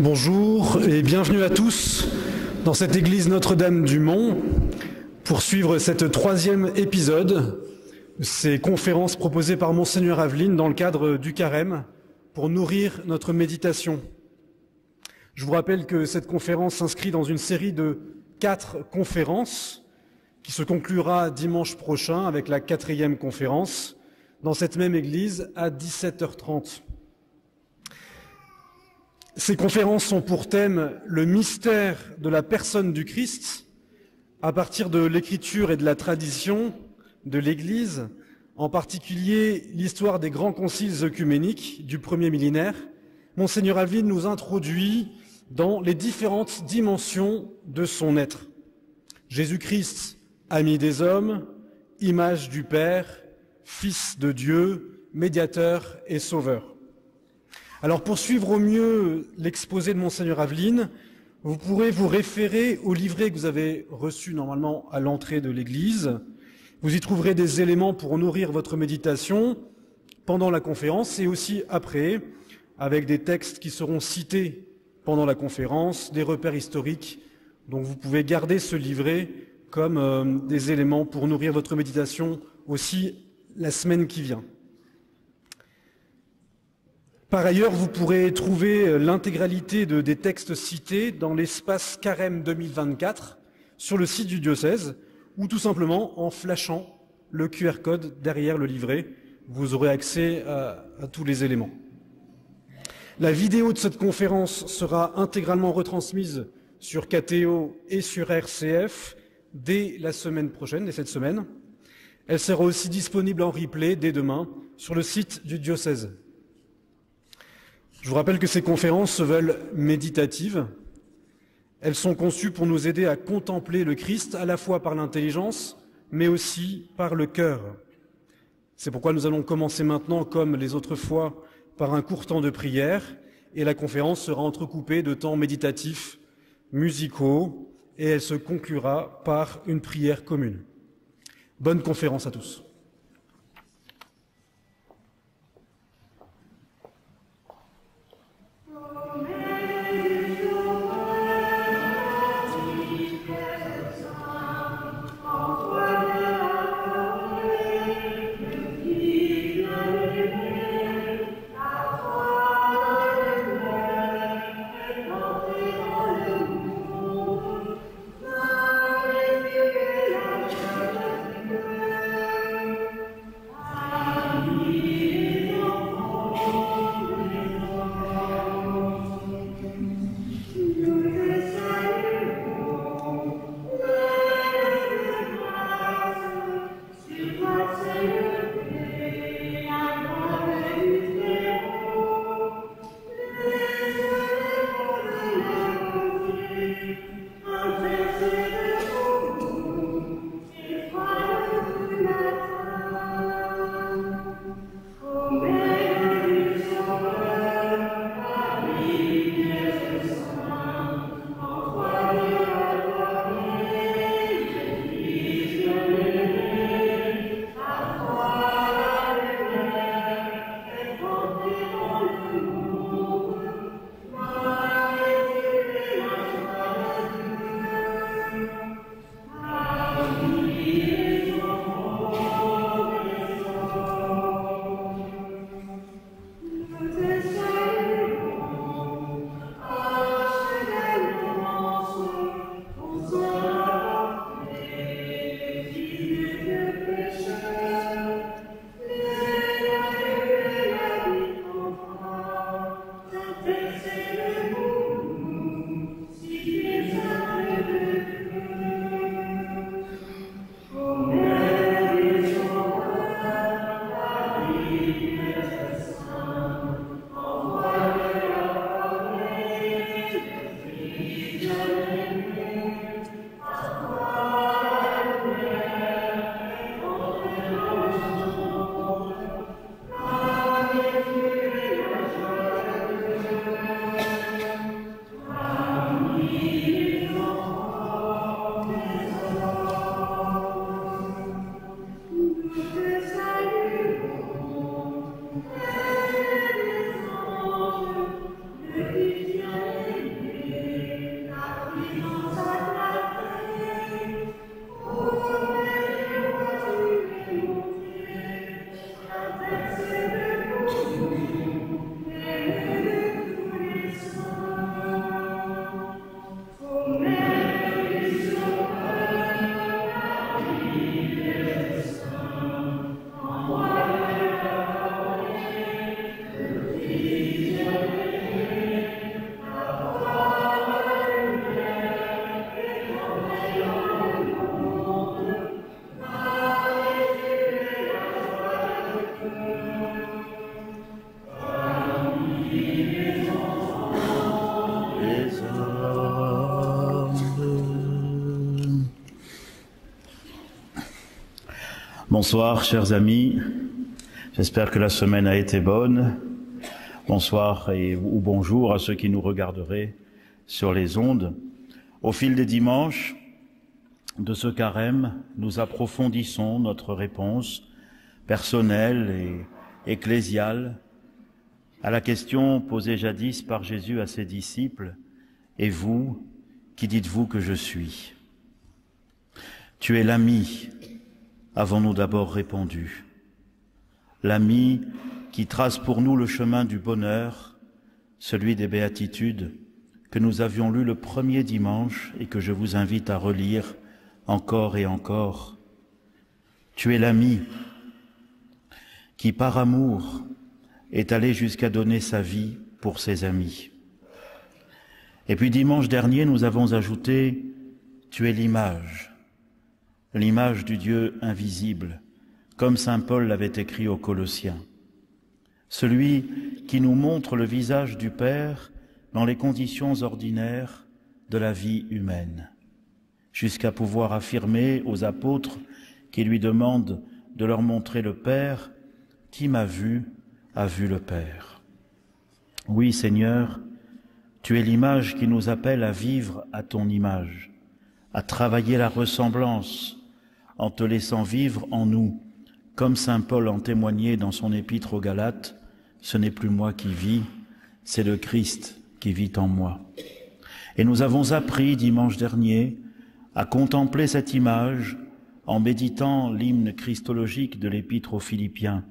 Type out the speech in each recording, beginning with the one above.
Bonjour et bienvenue à tous dans cette église Notre-Dame du Mont pour suivre cette troisième épisode de ces conférences proposées par Monseigneur Aveline dans le cadre du Carême pour nourrir notre méditation. Je vous rappelle que cette conférence s'inscrit dans une série de 4 conférences qui se conclura dimanche prochain avec la 4e conférence dans cette même église à 17h30. Ces conférences sont pour thème le mystère de la personne du Christ à partir de l'écriture et de la tradition de l'Église, en particulier l'histoire des grands conciles œcuméniques du premier millénaire. Monseigneur Aveline nous introduit dans les différentes dimensions de son être. Jésus-Christ, ami des hommes, image du Père, Fils de Dieu, médiateur et sauveur. Alors pour suivre au mieux l'exposé de Monseigneur Aveline, vous pourrez vous référer au livret que vous avez reçu normalement à l'entrée de l'église. Vous y trouverez des éléments pour nourrir votre méditation pendant la conférence et aussi après, avec des textes qui seront cités pendant la conférence, des repères historiques. Donc vous pouvez garder ce livret comme des éléments pour nourrir votre méditation aussi la semaine qui vient. Par ailleurs, vous pourrez trouver l'intégralité des textes cités dans l'espace Carême 2024 sur le site du diocèse ou tout simplement en flashant le QR code derrière le livret. Vous aurez accès à tous les éléments. La vidéo de cette conférence sera intégralement retransmise sur KTO et sur RCF dès la semaine prochaine, dès cette semaine. Elle sera aussi disponible en replay dès demain sur le site du diocèse. Je vous rappelle que ces conférences se veulent méditatives. Elles sont conçues pour nous aider à contempler le Christ à la fois par l'intelligence, mais aussi par le cœur. C'est pourquoi nous allons commencer maintenant, comme les autres fois, par un court temps de prière, et la conférence sera entrecoupée de temps méditatifs, musicaux, et elle se conclura par une prière commune. Bonne conférence à tous. Bonsoir, chers amis. J'espère que la semaine a été bonne. Bonsoir ou bonjour à ceux qui nous regarderaient sur les ondes. Au fil des dimanches de ce carême, nous approfondissons notre réponse personnelle et ecclésiale à la question posée jadis par Jésus à ses disciples. « Et vous, qui dites-vous que je suis ?» Tu es l'ami, avons-nous d'abord répondu. L'ami qui trace pour nous le chemin du bonheur, celui des béatitudes, que nous avions lu le premier dimanche et que je vous invite à relire encore et encore. Tu es l'ami qui, par amour, est allé jusqu'à donner sa vie pour ses amis. Et puis dimanche dernier, nous avons ajouté « Tu es l'image du Dieu invisible », comme saint Paul l'avait écrit aux Colossiens. Celui qui nous montre le visage du Père dans les conditions ordinaires de la vie humaine, jusqu'à pouvoir affirmer aux apôtres qui lui demandent de leur montrer le Père, « Qui m'a vu a vu le Père ». Oui, Seigneur, tu es l'image qui nous appelle à vivre à ton image, à travailler la ressemblance en te laissant vivre en nous, comme saint Paul en témoignait dans son épître aux Galates, « Ce n'est plus moi qui vis, c'est le Christ qui vit en moi ». Et nous avons appris dimanche dernier à contempler cette image en méditant l'hymne christologique de l'épître aux Philippiens,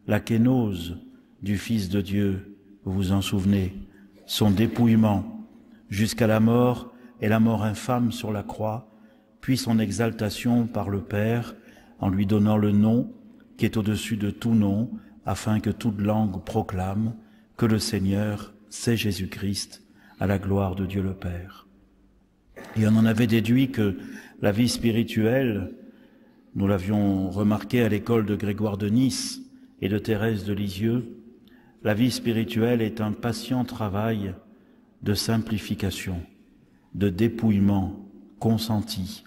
la kénose du Fils de Dieu, vous vous en souvenez, son dépouillement jusqu'à la mort et la mort infâme sur la croix, puis son exaltation par le Père en lui donnant le nom qui est au-dessus de tout nom, afin que toute langue proclame que le Seigneur, c'est Jésus-Christ, à la gloire de Dieu le Père. Et on en avait déduit que la vie spirituelle, nous l'avions remarqué à l'école de Grégoire de Nice et de Thérèse de Lisieux, la vie spirituelle est un patient travail de simplification, de dépouillement consenti,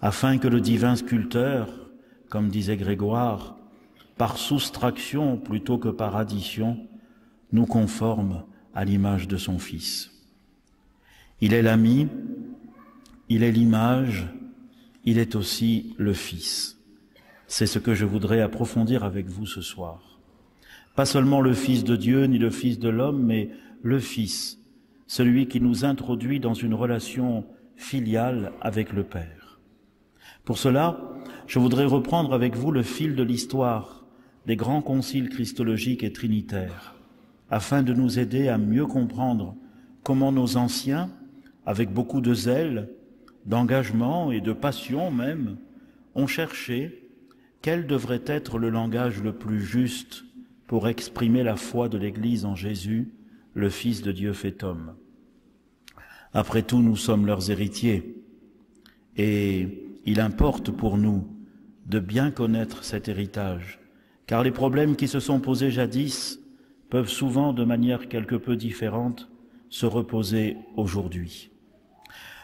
afin que le divin sculpteur, comme disait Grégoire, par soustraction plutôt que par addition, nous conforme à l'image de son Fils. Il est l'ami, il est l'image, il est aussi le Fils. C'est ce que je voudrais approfondir avec vous ce soir. Pas seulement le Fils de Dieu ni le Fils de l'homme, mais le Fils, celui qui nous introduit dans une relation filiale avec le Père. Pour cela, je voudrais reprendre avec vous le fil de l'histoire des grands conciles christologiques et trinitaires, afin de nous aider à mieux comprendre comment nos anciens, avec beaucoup de zèle, d'engagement et de passion même, ont cherché quel devrait être le langage le plus juste pour exprimer la foi de l'Église en Jésus, le Fils de Dieu fait homme. Après tout, nous sommes leurs héritiers, et il importe pour nous de bien connaître cet héritage, car les problèmes qui se sont posés jadis peuvent souvent, de manière quelque peu différente, se reposer aujourd'hui.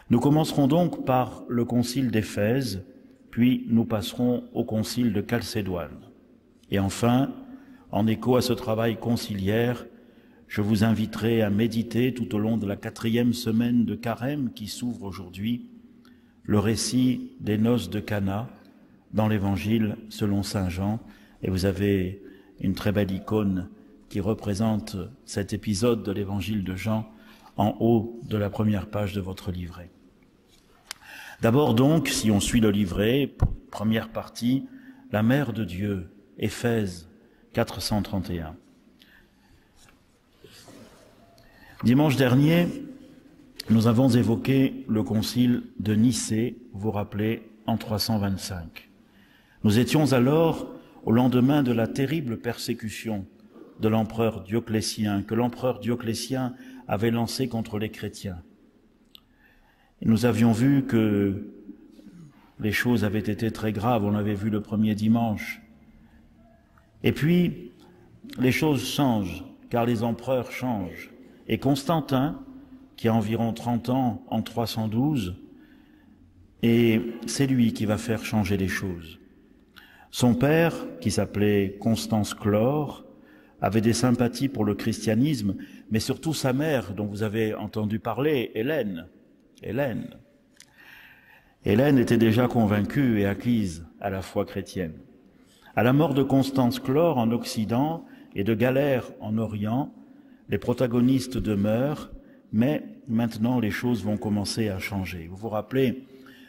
Nous commencerons donc par le concile d'Éphèse, puis nous passerons au concile de Chalcédoine. Et enfin, en écho à ce travail conciliaire, je vous inviterai à méditer tout au long de la 4e semaine de Carême qui s'ouvre aujourd'hui, le récit des noces de Cana dans l'Évangile selon saint Jean. Et vous avez une très belle icône qui représente cet épisode de l'Évangile de Jean en haut de la première page de votre livret. D'abord donc, si on suit le livret, première partie, la Mère de Dieu, Éphèse 431. Dimanche dernier, nous avons évoqué le concile de Nicée, vous vous rappelez, en 325. Nous étions alors au lendemain de la terrible persécution de l'empereur Dioclétien, que l'empereur Dioclétien avait lancée contre les chrétiens. Et nous avions vu que les choses avaient été très graves, on l'avait vu le premier dimanche. Et puis, les choses changent, car les empereurs changent. Et Constantin, qui a environ 30 ans en 312, et c'est lui qui va faire changer les choses. Son père, qui s'appelait Constance Chlore, avait des sympathies pour le christianisme, mais surtout sa mère, dont vous avez entendu parler, Hélène. Hélène était déjà convaincue et acquise à la foi chrétienne. À la mort de Constance Chlore en Occident et de Galère en Orient, les protagonistes demeurent, mais maintenant les choses vont commencer à changer. Vous vous rappelez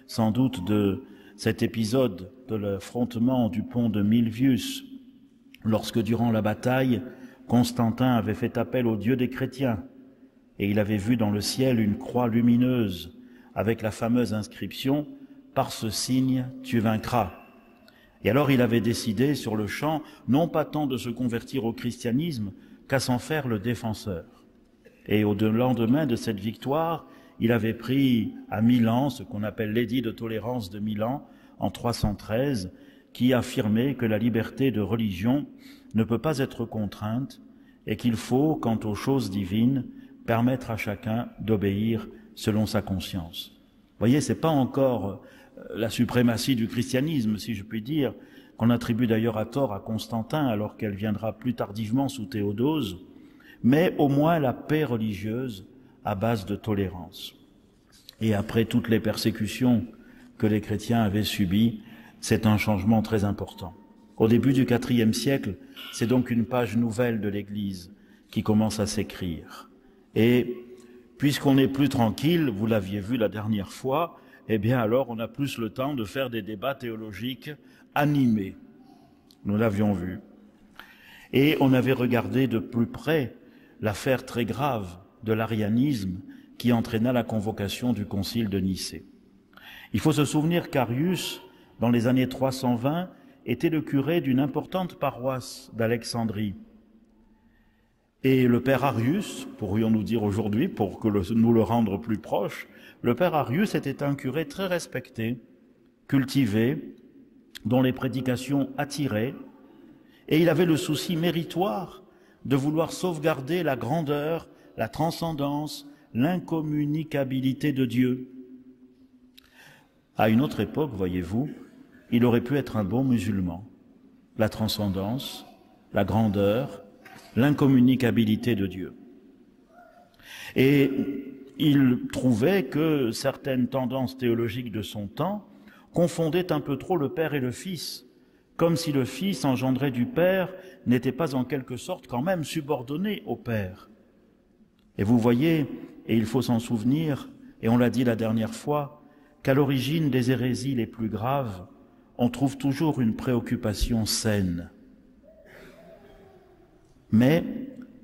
sans doute de cet épisode de l'affrontement du pont de Milvius, lorsque durant la bataille, Constantin avait fait appel au Dieu des chrétiens et il avait vu dans le ciel une croix lumineuse avec la fameuse inscription « Par ce signe, tu vaincras ». Et alors il avait décidé sur le champ, non pas tant de se convertir au christianisme qu'à s'en faire le défenseur. Et au lendemain de cette victoire, il avait pris à Milan ce qu'on appelle l'édit de tolérance de Milan en 313, qui affirmait que la liberté de religion ne peut pas être contrainte et qu'il faut, quant aux choses divines, permettre à chacun d'obéir selon sa conscience. Vous voyez, c'est pas encore la suprématie du christianisme, si je puis dire, qu'on attribue d'ailleurs à tort à Constantin, alors qu'elle viendra plus tardivement sous Théodose, mais au moins la paix religieuse à base de tolérance. Et après toutes les persécutions que les chrétiens avaient subies, c'est un changement très important. Au début du IVe siècle, c'est donc une page nouvelle de l'Église qui commence à s'écrire. Et puisqu'on n'est plus tranquille, vous l'aviez vu la dernière fois, eh bien alors on a plus le temps de faire des débats théologiques animés. Nous l'avions vu. Et on avait regardé de plus près l'affaire très grave de l'arianisme qui entraîna la convocation du concile de Nicée. Il faut se souvenir qu'Arius, dans les années 320, était le curé d'une importante paroisse d'Alexandrie. Et le père Arius, pourrions-nous dire aujourd'hui, pour que nous le rendre plus proche, le père Arius était un curé très respecté, cultivé, dont les prédications attiraient, et il avait le souci méritoire de vouloir sauvegarder la grandeur, la transcendance, l'incommunicabilité de Dieu. À une autre époque, voyez-vous, il aurait pu être un bon musulman. La transcendance, la grandeur, l'incommunicabilité de Dieu. Et il trouvait que certaines tendances théologiques de son temps confondaient un peu trop le Père et le Fils, comme si le Fils engendré du Père n'était pas en quelque sorte quand même subordonné au Père. Et vous voyez, et il faut s'en souvenir, et on l'a dit la dernière fois, qu'à l'origine des hérésies les plus graves, on trouve toujours une préoccupation saine, mais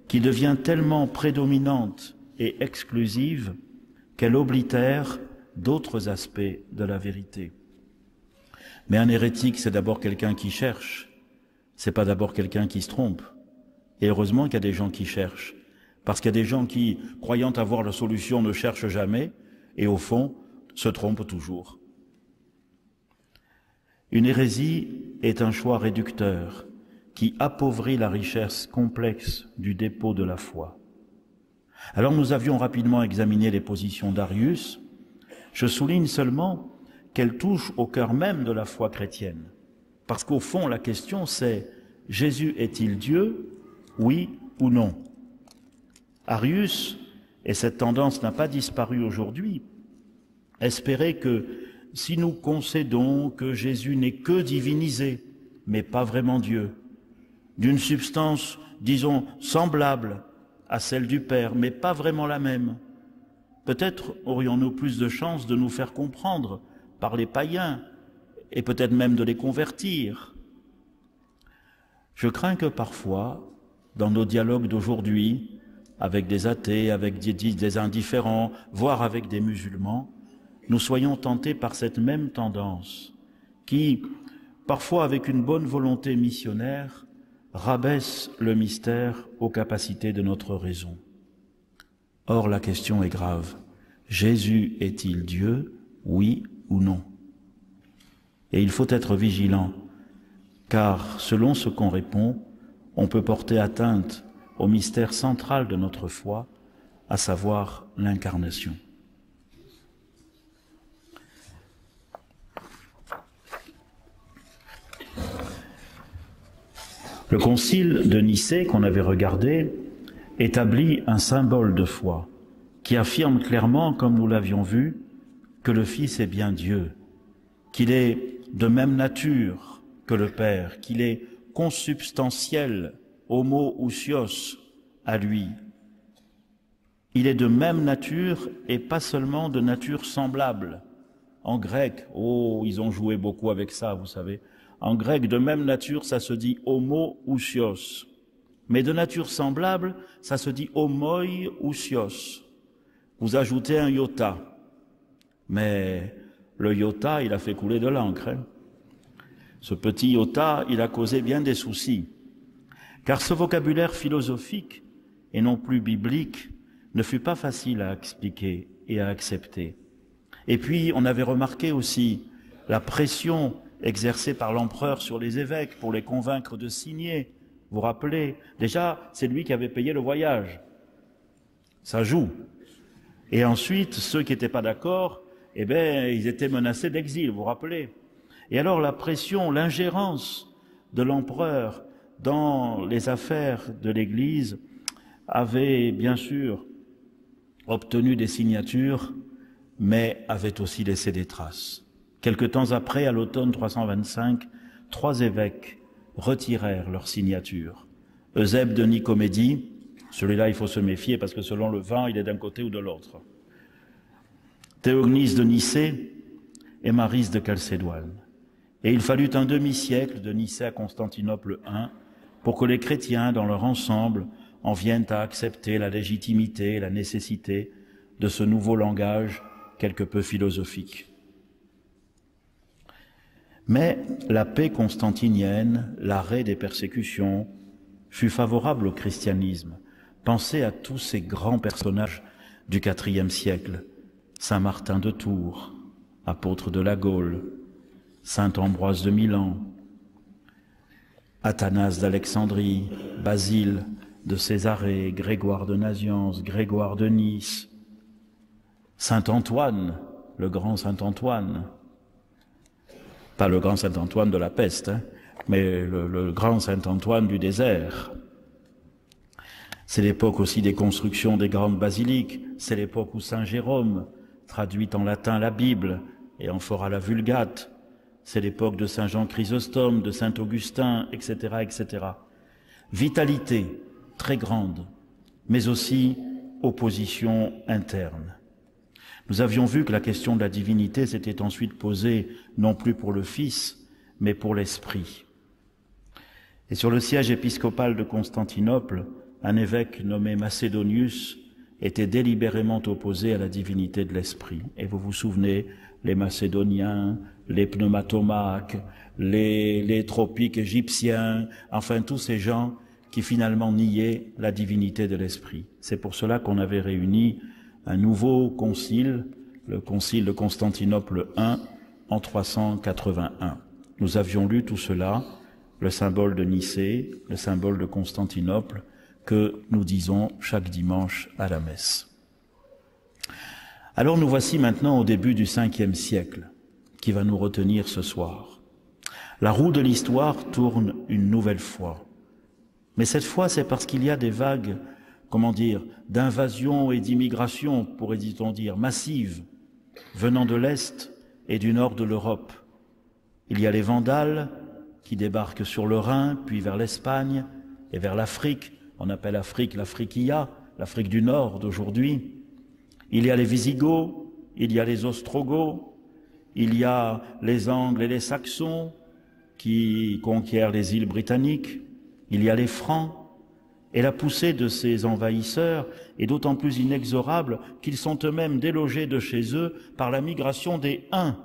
qui devient tellement prédominante et exclusive qu'elle oblitère d'autres aspects de la vérité. Mais un hérétique, c'est d'abord quelqu'un qui cherche, c'est pas d'abord quelqu'un qui se trompe. Et heureusement qu'il y a des gens qui cherchent, parce qu'il y a des gens qui, croyant avoir la solution, ne cherchent jamais, et au fond, se trompent toujours. Une hérésie est un choix réducteur qui appauvrit la richesse complexe du dépôt de la foi. Alors nous avions rapidement examiné les positions d'Arius. Je souligne seulement qu'elles touchent au cœur même de la foi chrétienne. Parce qu'au fond, la question c'est « Jésus est-il Dieu, oui ou non ?» Arius, et cette tendance n'a pas disparu aujourd'hui, espérait que si nous concédons que Jésus n'est que divinisé, mais pas vraiment Dieu, d'une substance, disons, semblable à celle du Père, mais pas vraiment la même, peut-être aurions-nous plus de chances de nous faire comprendre par les païens, et peut-être même de les convertir. Je crains que parfois, dans nos dialogues d'aujourd'hui, avec des athées, avec des indifférents, voire avec des musulmans, nous soyons tentés par cette même tendance qui, parfois avec une bonne volonté missionnaire, rabaisse le mystère aux capacités de notre raison. Or, la question est grave. Jésus est-il Dieu, oui ou non? Et il faut être vigilant, car selon ce qu'on répond, on peut porter atteinte au mystère central de notre foi, à savoir l'incarnation. Le concile de Nicée qu'on avait regardé établit un symbole de foi qui affirme clairement, comme nous l'avions vu, que le Fils est bien Dieu, qu'il est de même nature que le Père, qu'il est consubstantiel, homoousios, à lui. Il est de même nature et pas seulement de nature semblable. En grec, ils ont joué beaucoup avec ça, vous savez. En grec, de même nature, ça se dit homoousios. Mais de nature semblable, ça se dit homoiousios. Vous ajoutez un iota. Mais le iota, il a fait couler de l'encre. Hein. Ce petit iota, il a causé bien des soucis. Car ce vocabulaire philosophique, et non plus biblique, ne fut pas facile à expliquer et à accepter. Et puis, on avait remarqué aussi la pression exercée par l'empereur sur les évêques pour les convaincre de signer. Vous vous rappelez, déjà, c'est lui qui avait payé le voyage. Ça joue. Et ensuite, ceux qui n'étaient pas d'accord, eh bien, ils étaient menacés d'exil, vous vous rappelez. Et alors, la pression, l'ingérence de l'empereur dans les affaires de l'Église avait, bien sûr, obtenu des signatures, mais avait aussi laissé des traces. Quelque temps après, à l'automne 325, 3 évêques retirèrent leur signature. Eusèbe de Nicomédie, celui-là il faut se méfier parce que selon le vent, il est d'un côté ou de l'autre. Théognis de Nicée et Maryse de Chalcédoine. Et il fallut un demi-siècle de Nicée à Constantinople I pour que les chrétiens, dans leur ensemble, en viennent à accepter la légitimité et la nécessité de ce nouveau langage quelque peu philosophique. Mais la paix constantinienne, l'arrêt des persécutions, fut favorable au christianisme. Pensez à tous ces grands personnages du IVe siècle, Saint Martin de Tours, apôtre de la Gaule, Saint Ambroise de Milan, Athanase d'Alexandrie, Basile de Césarée, Grégoire de Nazianze, Grégoire de Nice, Saint Antoine, le grand Saint Antoine, pas le grand Saint Antoine de la peste, hein, mais le grand Saint Antoine du désert. C'est l'époque aussi des constructions des grandes basiliques, c'est l'époque où Saint Jérôme traduit en latin la Bible et en fera la Vulgate, c'est l'époque de Saint Jean Chrysostome, de Saint Augustin, etc., etc. Vitalité très grande, mais aussi opposition interne. Nous avions vu que la question de la divinité s'était ensuite posée non plus pour le Fils, mais pour l'Esprit. Et sur le siège épiscopal de Constantinople, un évêque nommé Macédonius était délibérément opposé à la divinité de l'Esprit. Et vous vous souvenez, les Macédoniens, les pneumatomaques, les tropiques égyptiens, enfin tous ces gens qui finalement niaient la divinité de l'Esprit. C'est pour cela qu'on avait réuni un nouveau concile, le concile de Constantinople I, en 381. Nous avions lu tout cela, le symbole de Nicée, le symbole de Constantinople, que nous disons chaque dimanche à la messe. Alors nous voici maintenant au début du Ve siècle, qui va nous retenir ce soir. La roue de l'histoire tourne une nouvelle fois. Mais cette fois, c'est parce qu'il y a des vagues, d'invasion et d'immigration, pourrait-on dire, massives, venant de l'Est et du Nord de l'Europe. Il y a les Vandales qui débarquent sur le Rhin, puis vers l'Espagne et vers l'Afrique. On appelle l'Afrique l'Afriquia, l'Afrique du Nord d'aujourd'hui. Il y a les Visigoths, il y a les Ostrogoths, il y a les Angles et les Saxons qui conquièrent les îles britanniques, il y a les Francs. Et la poussée de ces envahisseurs est d'autant plus inexorable qu'ils sont eux-mêmes délogés de chez eux par la migration des Huns,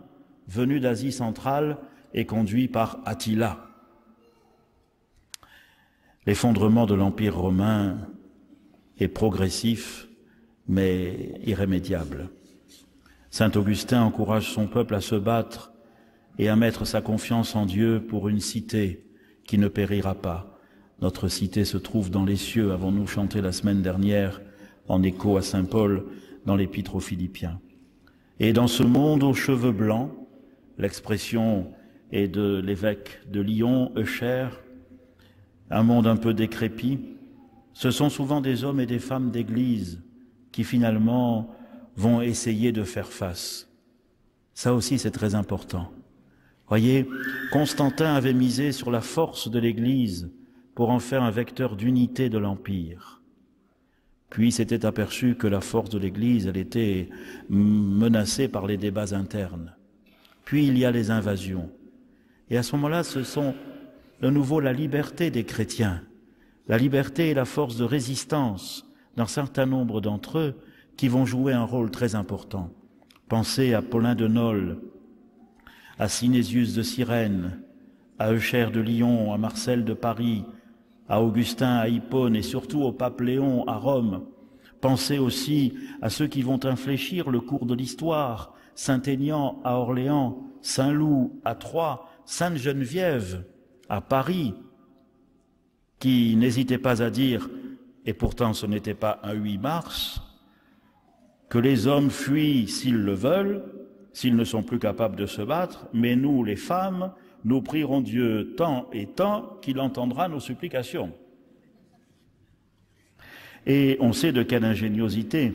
venus d'Asie centrale et conduits par Attila. L'effondrement de l'Empire romain est progressif, mais irrémédiable. Saint Augustin encourage son peuple à se battre et à mettre sa confiance en Dieu pour une cité qui ne périra pas. Notre cité se trouve dans les cieux, avons-nous chanté la semaine dernière, en écho à saint Paul, dans l'Épître aux Philippiens. Et dans ce monde aux cheveux blancs, l'expression est de l'évêque de Lyon, Eucher, un monde un peu décrépit, ce sont souvent des hommes et des femmes d'Église qui finalement vont essayer de faire face. Ça aussi, c'est très important. Voyez, Constantin avait misé sur la force de l'Église pour en faire un vecteur d'unité de l'Empire. Puis s'était aperçu que la force de l'Église, elle était menacée par les débats internes. Puis il y a les invasions. Et à ce moment-là, ce sont de nouveau la liberté des chrétiens, la liberté et la force de résistance d'un certain nombre d'entre eux qui vont jouer un rôle très important. Pensez à Paulin de Nolles, à Synésius de Cyrène, à Eucher de Lyon, à Marcel de Paris, à Augustin à Hippone et surtout au pape Léon à Rome. Pensez aussi à ceux qui vont infléchir le cours de l'histoire, Saint-Aignan à Orléans, Saint-Loup à Troyes, Sainte-Geneviève à Paris, qui n'hésitait pas à dire, et pourtant ce n'était pas un 8 mars, que les hommes fuient s'ils le veulent, s'ils ne sont plus capables de se battre, mais nous, les femmes, nous prierons Dieu tant et tant qu'il entendra nos supplications. Et on sait de quelle ingéniosité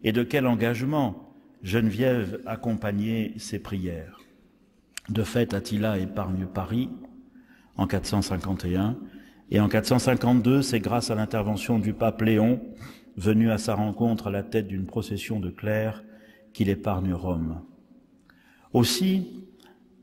et de quel engagement Geneviève accompagnait ses prières. De fait, Attila épargne Paris en 451, et en 452, c'est grâce à l'intervention du pape Léon, venu à sa rencontre à la tête d'une procession de clercs, qu'il épargne Rome. Aussi,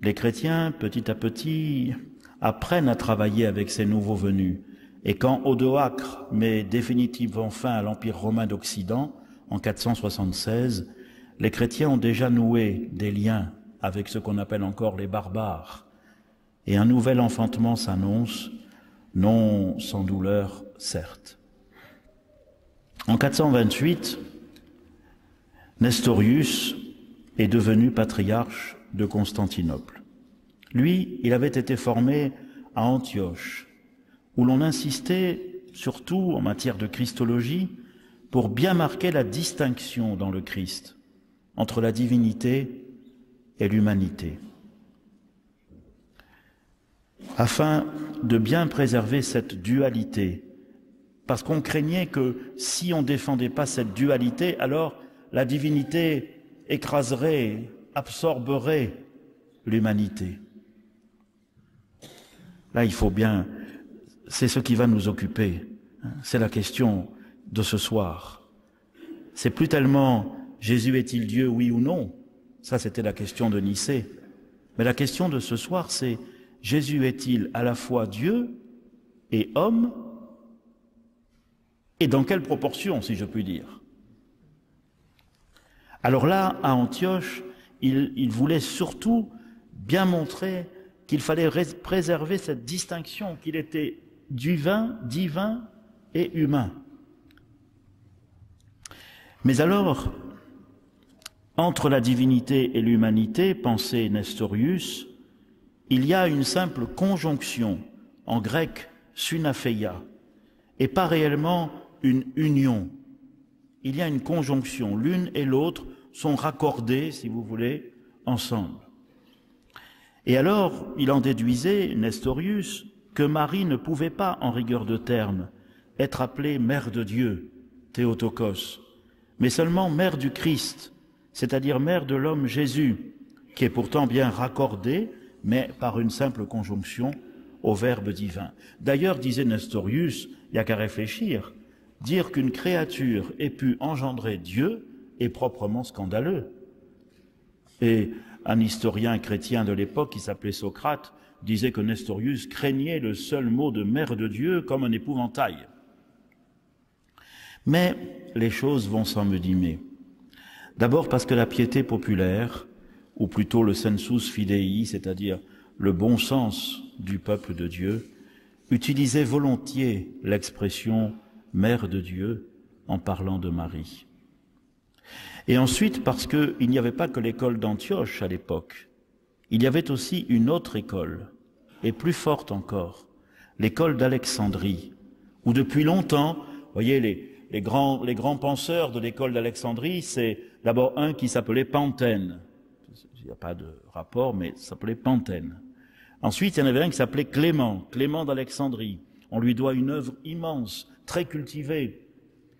les chrétiens, petit à petit, apprennent à travailler avec ces nouveaux venus. Et quand Odoacre met définitivement fin à l'Empire romain d'Occident, en 476, les chrétiens ont déjà noué des liens avec ce qu'on appelle encore les barbares. Et un nouvel enfantement s'annonce, non sans douleur, certes. En 428, Nestorius est devenu patriarche de Constantinople. Lui, il avait été formé à Antioche, où l'on insistait surtout en matière de christologie pour bien marquer la distinction dans le Christ entre la divinité et l'humanité, afin de bien préserver cette dualité, parce qu'on craignait que si on ne défendait pas cette dualité, alors la divinité écraserait, absorberait l'humanité. Là, il faut bien, c'est ce qui va nous occuper, c'est la question de ce soir. C'est plus tellement Jésus est-il Dieu, oui ou non, ça c'était la question de Nicée, mais la question de ce soir c'est Jésus est-il à la fois Dieu et homme, et dans quelle proportion, si je puis dire. Alors là, à Antioche, il voulait surtout bien montrer qu'il fallait préserver cette distinction, qu'il était divin et humain. Mais alors, entre la divinité et l'humanité, pensait Nestorius, il y a une simple conjonction, en grec sunapheia, et pas réellement une union. Il y a une conjonction, l'une et l'autre sont raccordées, si vous voulez, ensemble. Et alors, il en déduisait, Nestorius, que Marie ne pouvait pas, en rigueur de terme, être appelée mère de Dieu, Théotokos, mais seulement mère du Christ, c'est-à-dire mère de l'homme Jésus, qui est pourtant bien raccordé, mais par une simple conjonction au Verbe divin. D'ailleurs, disait Nestorius, il n'y a qu'à réfléchir, dire qu'une créature ait pu engendrer Dieu est proprement scandaleux. Et un historien chrétien de l'époque, qui s'appelait Socrate, disait que Nestorius craignait le seul mot de mère de Dieu comme un épouvantail. Mais les choses vont s'envenimer. D'abord parce que la piété populaire, ou plutôt le sensus fidei, c'est-à-dire le bon sens du peuple de Dieu, utilisait volontiers l'expression « mère de Dieu » en parlant de Marie. Et ensuite parce qu'il n'y avait pas que l'école d'Antioche à l'époque, il y avait aussi une autre école, et plus forte encore, l'école d'Alexandrie, où depuis longtemps, vous voyez, les grands penseurs de l'école d'Alexandrie, c'est d'abord un qui s'appelait Pantène. Il n'y a pas de rapport, mais ça s'appelait Pantène. Ensuite, il y en avait un qui s'appelait Clément d'Alexandrie. On lui doit une œuvre immense, très cultivée.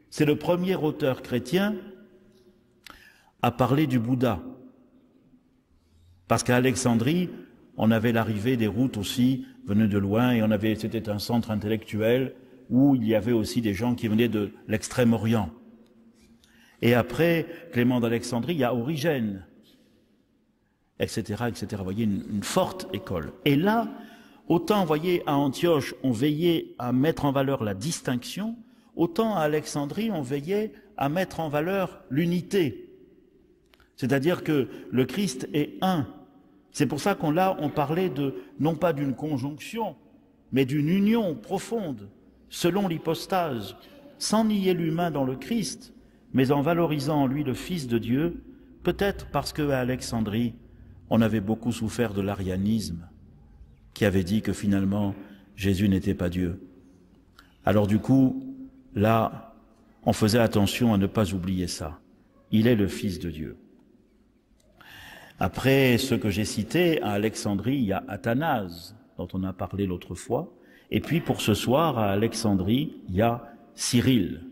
C'est le premier auteur chrétien à parler du Bouddha. Parce qu'à Alexandrie, on avait l'arrivée des routes aussi, venaient de loin, et c'était un centre intellectuel où il y avait aussi des gens qui venaient de l'Extrême-Orient. Et après Clément d'Alexandrie, il y a Origène, etc., etc. Vous voyez, une forte école. Et là, autant, vous voyez, à Antioche, on veillait à mettre en valeur la distinction, autant à Alexandrie, on veillait à mettre en valeur l'unité. C'est-à-dire que le Christ est un. C'est pour ça on parlait non pas d'une conjonction, mais d'une union profonde, selon l'hypostase, sans nier l'humain dans le Christ, mais en valorisant en lui le Fils de Dieu, peut-être parce qu'à Alexandrie, on avait beaucoup souffert de l'arianisme, qui avait dit que finalement, Jésus n'était pas Dieu. Alors du coup, là, on faisait attention à ne pas oublier ça. Il est le Fils de Dieu. Après ce que j'ai cité, à Alexandrie, il y a Athanase, dont on a parlé l'autre fois. Et puis pour ce soir, à Alexandrie, il y a Cyril,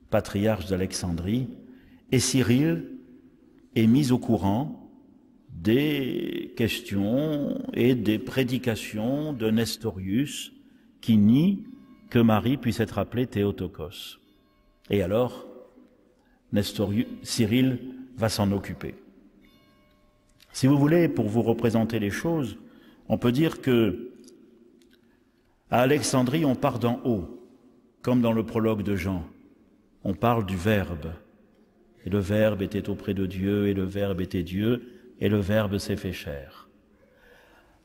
patriarche d'Alexandrie. Et Cyril est mis au courant des questions et des prédications de Nestorius qui nie que Marie puisse être appelée Théotokos. Et alors, Cyril va s'en occuper. Si vous voulez, pour vous représenter les choses, on peut dire que à Alexandrie, on part d'en haut, comme dans le prologue de Jean. On parle du Verbe. Et le Verbe était auprès de Dieu, et le Verbe était Dieu, et le Verbe s'est fait chair.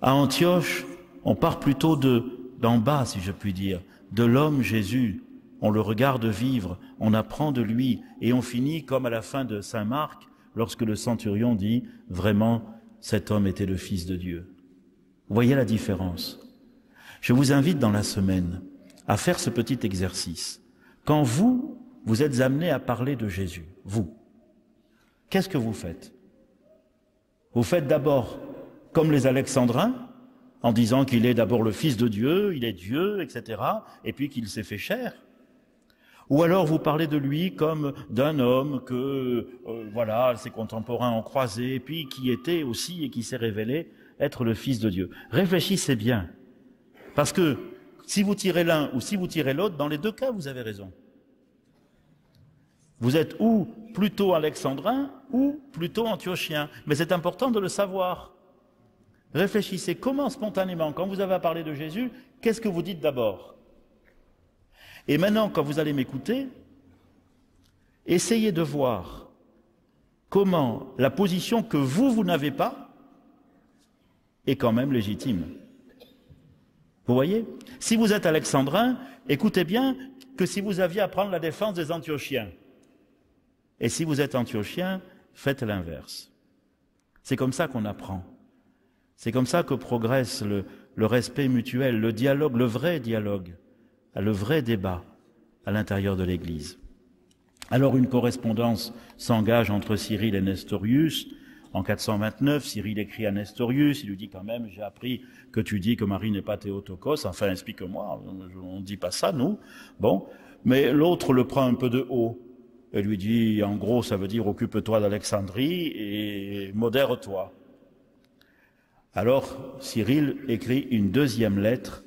À Antioche, on part plutôt d'en bas, si je puis dire, de l'homme Jésus. On le regarde vivre, on apprend de lui, et on finit comme à la fin de Saint Marc, lorsque le centurion dit « Vraiment, cet homme était le Fils de Dieu ». Vous voyez la différence? Je vous invite dans la semaine à faire ce petit exercice. Quand vous êtes amené à parler de Jésus, vous, qu'est-ce que vous faites? Vous faites d'abord comme les Alexandrins, en disant qu'il est d'abord le Fils de Dieu, il est Dieu, etc., et puis qu'il s'est fait chair. Ou alors vous parlez de lui comme d'un homme que, voilà, ses contemporains ont croisé, et puis qui était aussi et qui s'est révélé être le Fils de Dieu. Réfléchissez bien, parce que si vous tirez l'un ou si vous tirez l'autre, dans les deux cas, vous avez raison. Vous êtes ou plutôt alexandrin ou plutôt antiochien, mais c'est important de le savoir. Réfléchissez, comment spontanément, quand vous avez à parler de Jésus, qu'est-ce que vous dites d'abord? Et maintenant, quand vous allez m'écouter, essayez de voir comment la position que vous n'avez pas est quand même légitime. Vous voyez? Si vous êtes alexandrin, écoutez bien que si vous aviez à prendre la défense des antiochiens. Et si vous êtes antiochien, faites l'inverse. C'est comme ça qu'on apprend. C'est comme ça que progresse le respect mutuel, le dialogue, le vrai dialogue, le vrai débat à l'intérieur de l'Église. Alors une correspondance s'engage entre Cyril et Nestorius. En 429, Cyril écrit à Nestorius, il lui dit quand même, j'ai appris que tu dis que Marie n'est pas Théotokos, enfin explique-moi, on ne dit pas ça, nous. Bon, mais l'autre le prend un peu de haut et lui dit, en gros, ça veut dire occupe-toi d'Alexandrie et modère-toi. Alors Cyril écrit une deuxième lettre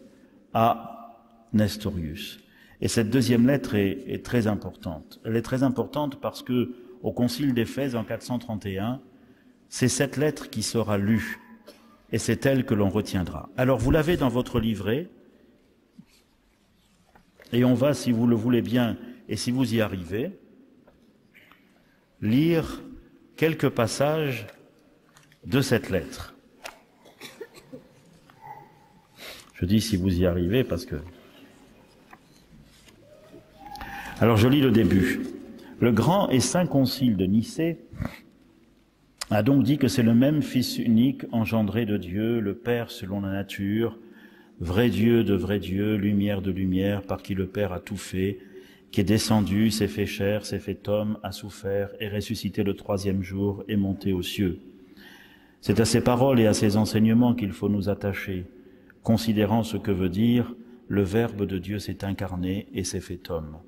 à Nestorius. Et cette deuxième lettre est très importante. Elle est très importante parce que au Concile d'Éphèse en 431, c'est cette lettre qui sera lue et c'est elle que l'on retiendra. Alors vous l'avez dans votre livret et on va, si vous le voulez bien et si vous y arrivez, lire quelques passages de cette lettre. Je dis si vous y arrivez parce que... Alors je lis le début. Le grand et saint concile de Nicée a donc dit que c'est le même Fils unique engendré de Dieu, le Père selon la nature, vrai Dieu de vrai Dieu, lumière de lumière, par qui le Père a tout fait, qui est descendu, s'est fait chair, s'est fait homme, a souffert, est ressuscité le troisième jour, est monté aux cieux. C'est à ces paroles et à ces enseignements qu'il faut nous attacher, considérant ce que veut dire le Verbe de Dieu s'est incarné et s'est fait homme.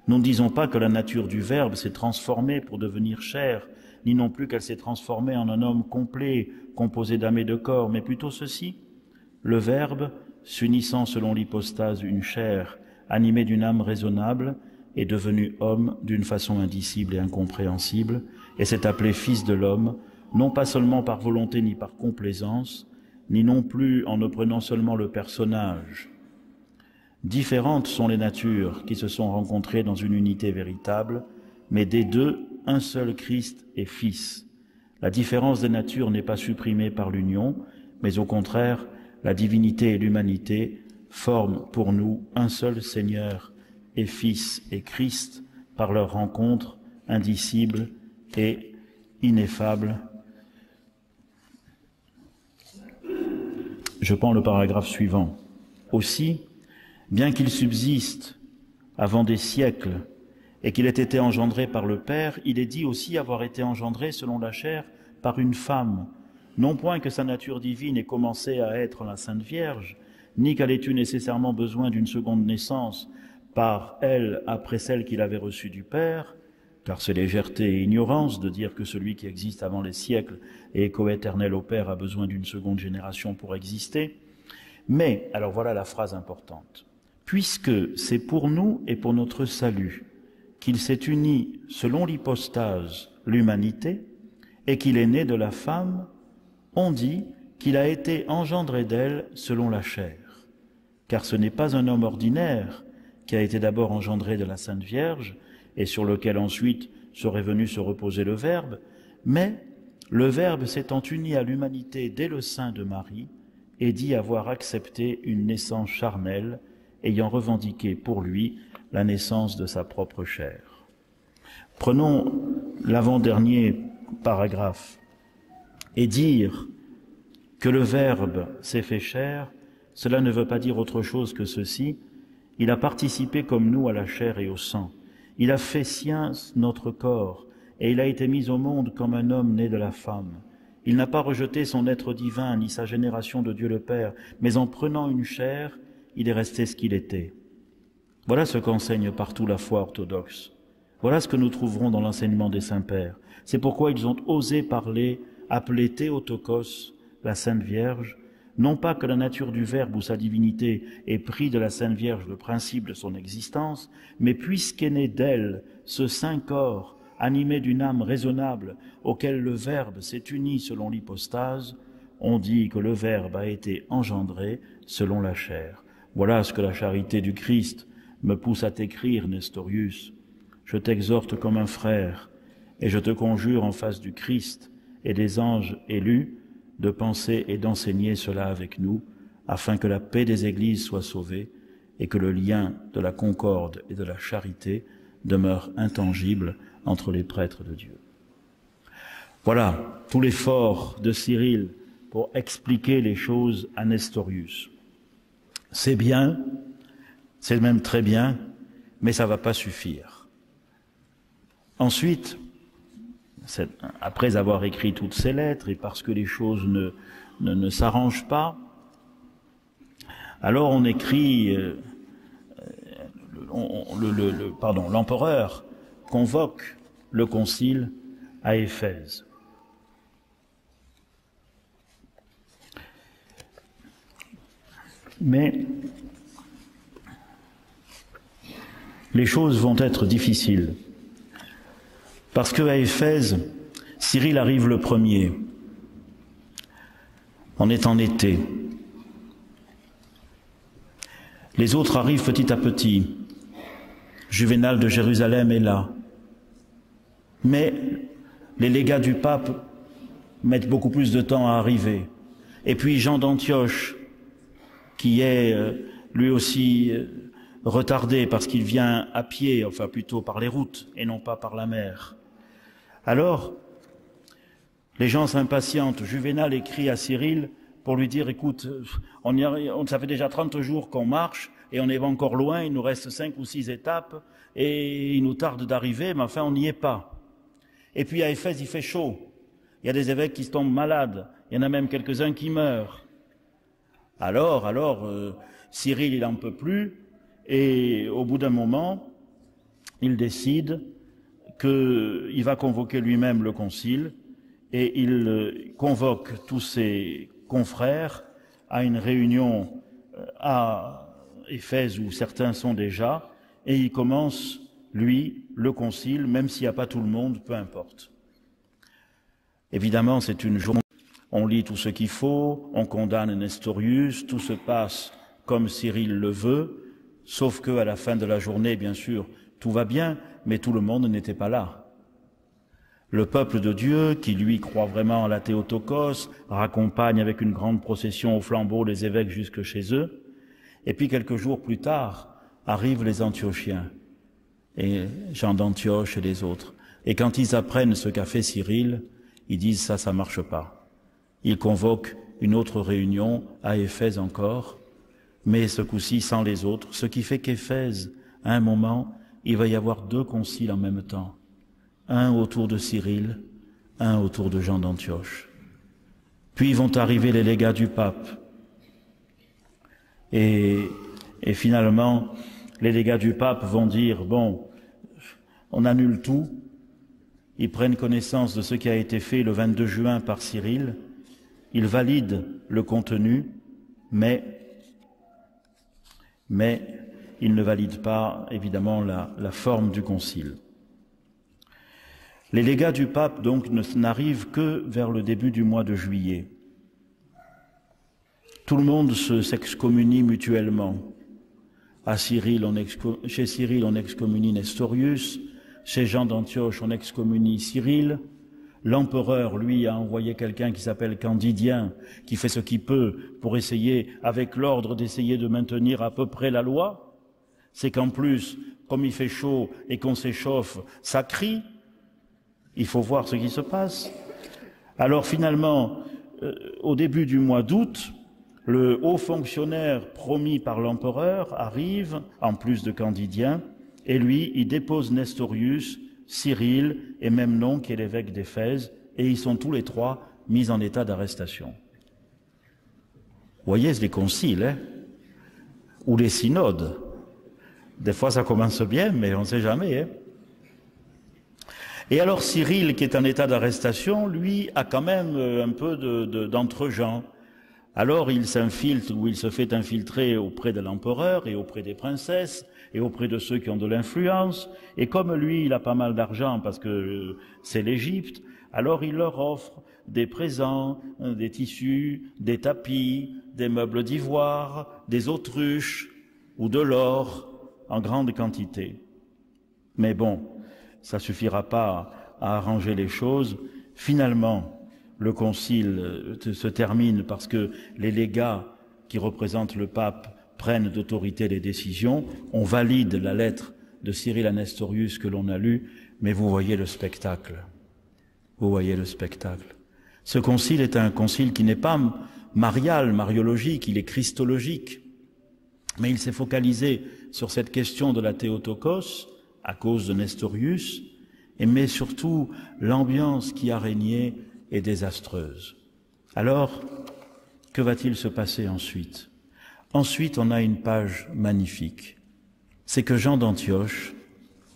Nous ne disons pas que la nature du Verbe s'est transformée pour devenir chair, ni non plus qu'elle s'est transformée en un homme complet, composé d'âme et de corps, mais plutôt ceci: le Verbe, s'unissant selon l'hypostase une chair, animée d'une âme raisonnable, est devenu homme d'une façon indicible et incompréhensible, et s'est appelé Fils de l'homme, non pas seulement par volonté ni par complaisance, ni non plus en ne prenant seulement le personnage. Différentes sont les natures qui se sont rencontrées dans une unité véritable, mais des deux, un seul Christ est Fils. La différence des natures n'est pas supprimée par l'union, mais au contraire, la divinité et l'humanité forment pour nous un seul Seigneur et Fils et Christ par leur rencontre indicible et ineffable. Je prends le paragraphe suivant. Aussi, bien qu'il subsiste avant des siècles et qu'il ait été engendré par le Père, il est dit aussi avoir été engendré selon la chair par une femme, non point que sa nature divine ait commencé à être la Sainte Vierge, ni qu'elle ait eu nécessairement besoin d'une seconde naissance par elle après celle qu'il avait reçue du Père, car c'est légèreté et ignorance de dire que celui qui existe avant les siècles et est coéternel au Père a besoin d'une seconde génération pour exister. Mais, alors voilà la phrase importante, puisque c'est pour nous et pour notre salut qu'il s'est uni selon l'hypostase, l'humanité, et qu'il est né de la femme, on dit qu'il a été engendré d'elle selon la chair. Car ce n'est pas un homme ordinaire qui a été d'abord engendré de la Sainte Vierge, et sur lequel ensuite serait venu se reposer le Verbe, mais le Verbe s'étant uni à l'humanité dès le sein de Marie, et dit avoir accepté une naissance charnelle, ayant revendiqué pour lui la naissance de sa propre chair. Prenons l'avant-dernier paragraphe. Et dire que le Verbe s'est fait chair, cela ne veut pas dire autre chose que ceci: il a participé comme nous à la chair et au sang. Il a fait sien notre corps, et il a été mis au monde comme un homme né de la femme. Il n'a pas rejeté son être divin ni sa génération de Dieu le Père, mais en prenant une chair, il est resté ce qu'il était. Voilà ce qu'enseigne partout la foi orthodoxe. Voilà ce que nous trouverons dans l'enseignement des saints-pères. C'est pourquoi ils ont osé appeler Théotokos, la Sainte Vierge, non pas que la nature du Verbe ou sa divinité ait pris de la Sainte Vierge le principe de son existence, mais puisqu'est né d'elle ce saint corps animé d'une âme raisonnable auquel le Verbe s'est uni selon l'hypostase, on dit que le Verbe a été engendré selon la chair. Voilà ce que la charité du Christ me pousse à t'écrire, Nestorius. Je t'exhorte comme un frère, et je te conjure en face du Christ et des anges élus de penser et d'enseigner cela avec nous, afin que la paix des Églises soit sauvée et que le lien de la concorde et de la charité demeure intangible entre les prêtres de Dieu. Voilà tout l'effort de Cyril pour expliquer les choses à Nestorius. C'est bien, c'est même très bien, mais ça ne va pas suffire. Ensuite, après avoir écrit toutes ces lettres et parce que les choses ne s'arrangent pas, alors on écrit, l'empereur convoque le concile à Éphèse. Mais les choses vont être difficiles. Parce qu'à Éphèse, Cyril arrive le premier. On est en été. Les autres arrivent petit à petit. Juvénal de Jérusalem est là. Mais les légats du pape mettent beaucoup plus de temps à arriver. Et puis Jean d'Antioche, qui est lui aussi retardé parce qu'il vient à pied, enfin plutôt par les routes et non pas par la mer. Alors, les gens s'impatientent. Juvénal écrit à Cyril pour lui dire, écoute, ça fait déjà 30 jours qu'on marche et on est encore loin, il nous reste 5 ou 6 étapes et il nous tarde d'arriver, mais enfin on n'y est pas. Et puis à Éphèse, il fait chaud. Il y a des évêques qui se tombent malades. Il y en a même quelques-uns qui meurent. Alors, Cyril, il n'en peut plus, et au bout d'un moment, il décide qu'il va convoquer lui-même le concile, et il convoque tous ses confrères à une réunion à Éphèse où certains sont déjà, et il commence, lui, le concile, même s'il n'y a pas tout le monde, peu importe. Évidemment, c'est une journée, on lit tout ce qu'il faut, on condamne Nestorius, tout se passe comme Cyril le veut, sauf qu'à la fin de la journée, bien sûr, tout va bien, mais tout le monde n'était pas là. Le peuple de Dieu, qui lui croit vraiment à la Théotokos, raccompagne avec une grande procession au flambeau les évêques jusque chez eux, et puis quelques jours plus tard, arrivent les Antiochiens, et Jean d'Antioche et les autres. Et quand ils apprennent ce qu'a fait Cyril, ils disent ça marche pas. Ils convoquent une autre réunion à Éphèse encore, mais ce coup-ci sans les autres, ce qui fait qu'Éphèse, à un moment, il va y avoir 2 conciles en même temps. Un autour de Cyril, un autour de Jean d'Antioche. Puis vont arriver les légats du pape. Et finalement, les légats du pape vont dire, bon, on annule tout. Ils prennent connaissance de ce qui a été fait le 22 juin par Cyril. Ils valident le contenu, mais ils ne valident pas, évidemment, la forme du concile. Les légats du pape, donc, n'arrivent que vers le début du mois de juillet. Tout le monde s'excommunie mutuellement. Chez Cyril, on excommunie Nestorius. Chez Jean d'Antioche, on excommunie Cyril. L'empereur, lui, a envoyé quelqu'un qui s'appelle Candidien, qui fait ce qu'il peut pour essayer, avec l'ordre d'essayer de maintenir à peu près la loi. C'est qu'en plus, comme il fait chaud et qu'on s'échauffe, ça crie. Il faut voir ce qui se passe. Alors finalement, au début du mois d'août, le haut fonctionnaire promis par l'empereur arrive, en plus de Candidien, et lui, il dépose Nestorius, Cyril et Memnon, qui est l'évêque d'Éphèse, et ils sont tous les 3 mis en état d'arrestation. Vous voyez les conciles, hein, ou les synodes. Des fois, ça commence bien, mais on ne sait jamais. Hein. Et alors Cyril, qui est en état d'arrestation, lui, a quand même un peu d'entre-gens. Alors il s'infiltre, ou il se fait infiltrer auprès de l'empereur et auprès des princesses et auprès de ceux qui ont de l'influence. Et comme lui, il a pas mal d'argent parce que c'est l'Égypte, alors il leur offre des présents, des tissus, des tapis, des meubles d'ivoire, des autruches ou de l'or en grande quantité. Mais bon, ça suffira pas à arranger les choses. Finalement, le concile se termine parce que les légats qui représentent le pape prennent d'autorité les décisions. On valide la lettre de Cyril à Nestorius que l'on a lue, mais vous voyez le spectacle. Vous voyez le spectacle. Ce concile est un concile qui n'est pas mariologique, il est christologique. Mais il s'est focalisé sur cette question de la Théotokos, à cause de Nestorius, mais surtout l'ambiance qui a régné est désastreuse. Alors, que va-t-il se passer ensuite? Ensuite, on a une page magnifique. C'est que Jean d'Antioche,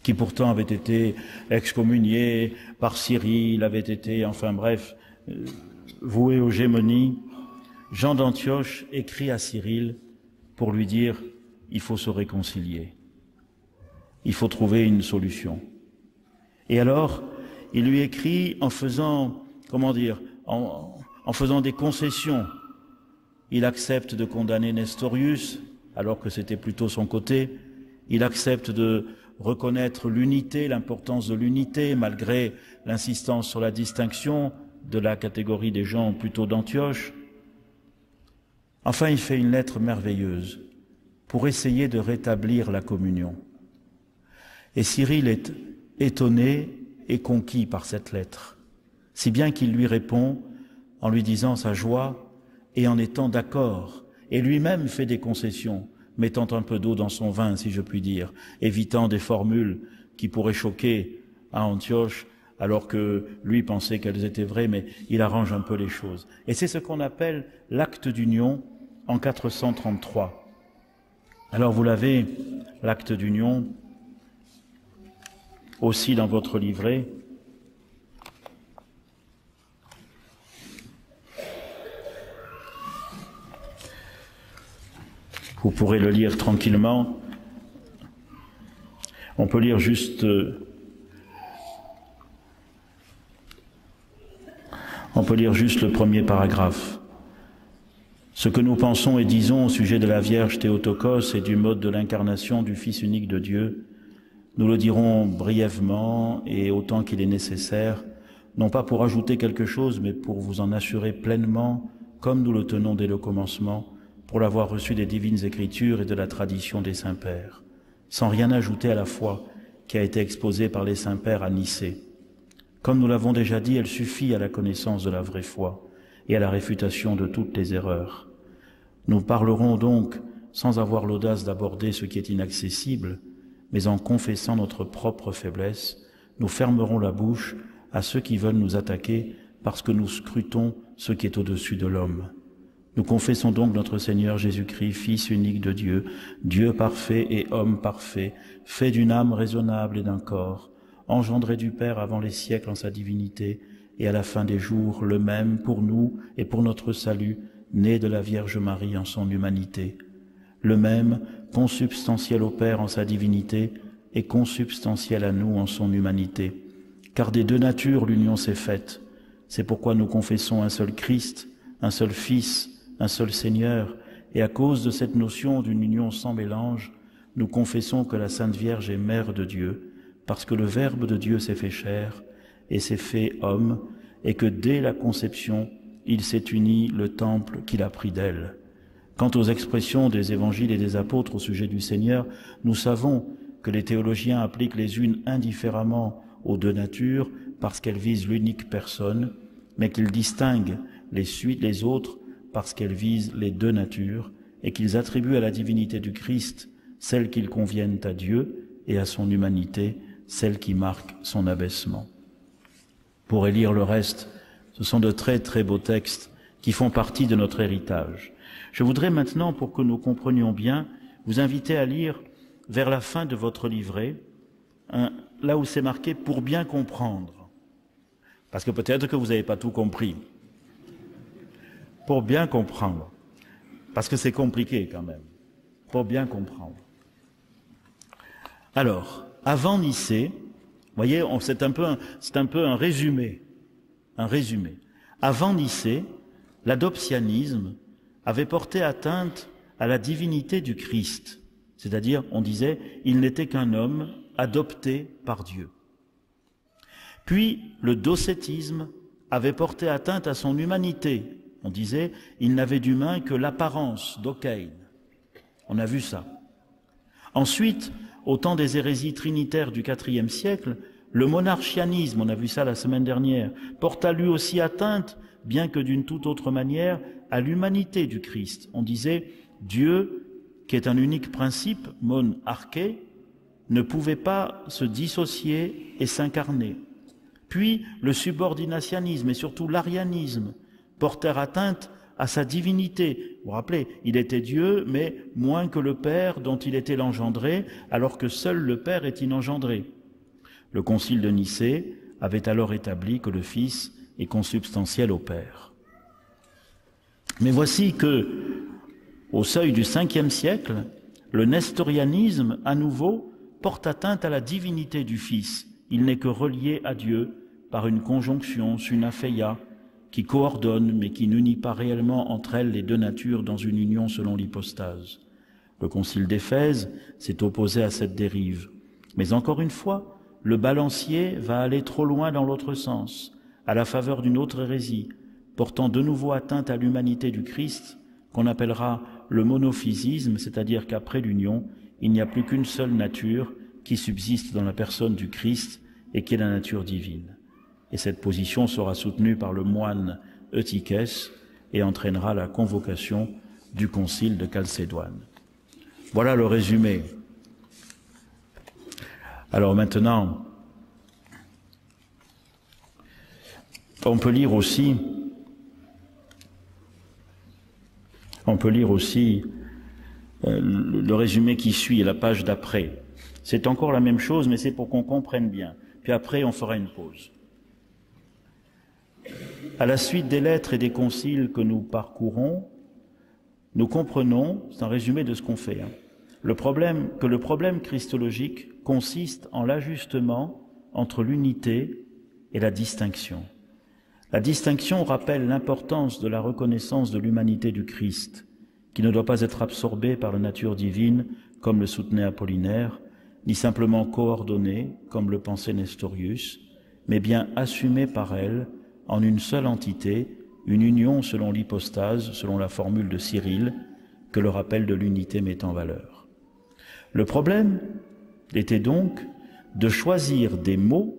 qui pourtant avait été excommunié par Cyril, avait été, enfin bref, voué aux gémonies, Jean d'Antioche écrit à Cyril pour lui dire « il faut se réconcilier, il faut trouver une solution ». Et alors, il lui écrit en faisant, en faisant des concessions. Il accepte de condamner Nestorius, alors que c'était plutôt son côté. Il accepte de reconnaître l'unité, l'importance de l'unité, malgré l'insistance sur la distinction de la catégorie des gens plutôt d'Antioche. Enfin, il fait une lettre merveilleuse pour essayer de rétablir la communion. Et Cyril est étonné et conquis par cette lettre, si bien qu'il lui répond en lui disant sa joie et en étant d'accord, et lui-même fait des concessions, mettant un peu d'eau dans son vin, si je puis dire, évitant des formules qui pourraient choquer à Antioche, alors que lui pensait qu'elles étaient vraies, mais il arrange un peu les choses. Et c'est ce qu'on appelle l'acte d'union en 433. Alors vous l'avez, l'acte d'union, aussi dans votre livret. Vous pourrez le lire tranquillement. On peut lire juste le premier paragraphe. Ce que nous pensons et disons au sujet de la Vierge Théotokos et du mode de l'incarnation du Fils unique de Dieu, nous le dirons brièvement et autant qu'il est nécessaire, non pas pour ajouter quelque chose, mais pour vous en assurer pleinement, comme nous le tenons dès le commencement, pour l'avoir reçu des divines Écritures et de la tradition des Saints-Pères, sans rien ajouter à la foi qui a été exposée par les Saints-Pères à Nicée. Comme nous l'avons déjà dit, elle suffit à la connaissance de la vraie foi et à la réfutation de toutes les erreurs. Nous parlerons donc sans avoir l'audace d'aborder ce qui est inaccessible, mais en confessant notre propre faiblesse, nous fermerons la bouche à ceux qui veulent nous attaquer parce que nous scrutons ce qui est au-dessus de l'homme. Nous confessons donc notre Seigneur Jésus-Christ, Fils unique de Dieu, Dieu parfait et homme parfait, fait d'une âme raisonnable et d'un corps, engendré du Père avant les siècles en sa divinité, et à la fin des jours, le même pour nous et pour notre salut, né de la Vierge Marie en son humanité. Le même, consubstantiel au Père en sa divinité, et consubstantiel à nous en son humanité. Car des deux natures l'union s'est faite. C'est pourquoi nous confessons un seul Christ, un seul Fils, un seul Seigneur, et à cause de cette notion d'une union sans mélange, nous confessons que la Sainte Vierge est Mère de Dieu, parce que le Verbe de Dieu s'est fait chair et s'est fait homme, et que dès la conception, il s'est uni le temple qu'il a pris d'elle. Quant aux expressions des évangiles et des apôtres au sujet du Seigneur, nous savons que les théologiens appliquent les unes indifféremment aux deux natures parce qu'elles visent l'unique personne, mais qu'ils distinguent les autres parce qu'elles visent les deux natures et qu'ils attribuent à la divinité du Christ celles qui conviennent à Dieu et à son humanité celles qui marquent son abaissement. Pour lire le reste, ce sont de très très beaux textes qui font partie de notre héritage. Je voudrais maintenant, pour que nous comprenions bien, vous inviter à lire vers la fin de votre livret, là où c'est marqué « pour bien comprendre ». Parce que peut-être que vous n'avez pas tout compris. Pour bien comprendre. Parce que c'est compliqué quand même. Pour bien comprendre. Alors, avant Nicée, vous voyez, c'est un peu un résumé. Un résumé. Avant Nicée, l'adoptianisme avait porté atteinte à la divinité du Christ. C'est-à-dire, on disait, il n'était qu'un homme adopté par Dieu. Puis, le docétisme avait porté atteinte à son humanité. On disait, il n'avait d'humain que l'apparence d'Okein. On a vu ça. Ensuite, au temps des hérésies trinitaires du IVe siècle, le monarchianisme, on a vu ça la semaine dernière, porta lui aussi atteinte, bien que d'une toute autre manière, à l'humanité du Christ. On disait, Dieu, qui est un unique principe, mon arché, ne pouvait pas se dissocier et s'incarner. Puis, le subordinationnisme et surtout l'arianisme portèrent atteinte à sa divinité. Vous vous rappelez, il était Dieu, mais moins que le Père dont il était l'engendré, alors que seul le Père est inengendré. Le Concile de Nicée avait alors établi que le Fils est consubstantiel au Père. Mais voici que, au seuil du Ve siècle, le nestorianisme, à nouveau, porte atteinte à la divinité du Fils. Il n'est que relié à Dieu par une conjonction, sunapheia, qui coordonne mais qui n'unit pas réellement entre elles les deux natures dans une union selon l'hypostase. Le Concile d'Éphèse s'est opposé à cette dérive. Mais encore une fois, le balancier va aller trop loin dans l'autre sens, à la faveur d'une autre hérésie, portant de nouveau atteinte à l'humanité du Christ, qu'on appellera le monophysisme, c'est-à-dire qu'après l'union, il n'y a plus qu'une seule nature qui subsiste dans la personne du Christ et qui est la nature divine. Et cette position sera soutenue par le moine Eutychès et entraînera la convocation du concile de Chalcédoine. Voilà le résumé. Alors maintenant, on peut lire aussi le résumé qui suit, la page d'après. C'est encore la même chose, mais c'est pour qu'on comprenne bien. Puis après, on fera une pause. À la suite des lettres et des conciles que nous parcourons, nous comprenons, c'est un résumé de ce qu'on fait, le problème christologique consiste en l'ajustement entre l'unité et la distinction. La distinction rappelle l'importance de la reconnaissance de l'humanité du Christ, qui ne doit pas être absorbée par la nature divine, comme le soutenait Apollinaire, ni simplement coordonnée, comme le pensait Nestorius, mais bien assumée par elle en une seule entité, une union selon l'hypostase, selon la formule de Cyril, que le rappel de l'unité met en valeur. Le problème était donc de choisir des mots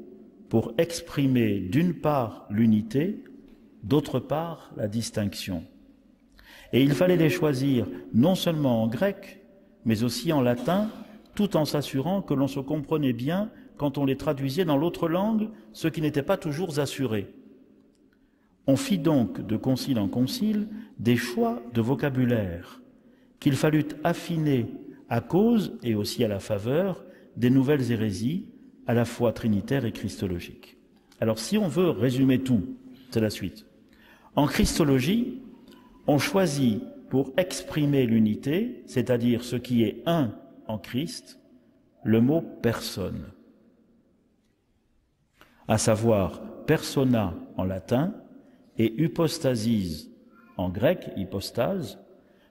pour exprimer d'une part l'unité, d'autre part la distinction. Et il fallait les choisir non seulement en grec, mais aussi en latin, tout en s'assurant que l'on se comprenait bien quand on les traduisait dans l'autre langue, ce qui n'était pas toujours assuré. On fit donc de concile en concile des choix de vocabulaire qu'il fallut affiner à cause et aussi à la faveur des nouvelles hérésies, à la fois trinitaires et christologiques. Alors si on veut résumer tout, c'est la suite. En christologie, on choisit pour exprimer l'unité, c'est-à-dire ce qui est un en Christ, le mot personne, à savoir persona en latin et hypostasis en grec, hypostase,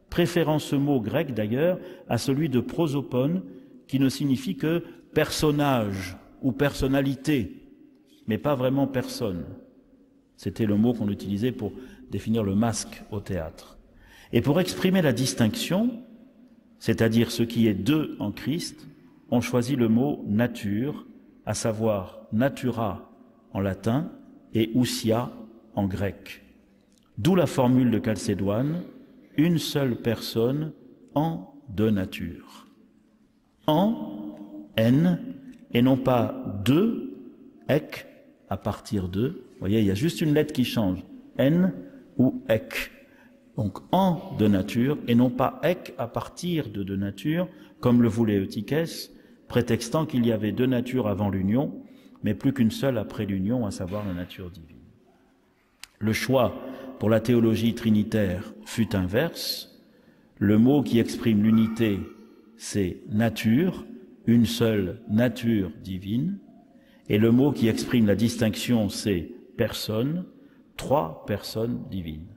préférant ce mot grec d'ailleurs à celui de prosopone, qui ne signifie que personnage ou personnalité, mais pas vraiment personne. C'était le mot qu'on utilisait pour définir le masque au théâtre. Et pour exprimer la distinction, c'est-à-dire ce qui est deux en Christ, on choisit le mot nature, à savoir natura en latin et ousia en grec. D'où la formule de Chalcédoine, une seule personne en deux natures. En, N, et non pas deux, ek, à partir de. Vous voyez, il y a juste une lettre qui change, N ou ek. Donc en deux natures, et non pas ek à partir de deux natures, comme le voulait Eutychès, prétextant qu'il y avait deux natures avant l'union, mais plus qu'une seule après l'union, à savoir la nature divine. Le choix pour la théologie trinitaire fut inverse. Le mot qui exprime l'unité, c'est nature, une seule nature divine, et le mot qui exprime la distinction, c'est personne, trois personnes divines.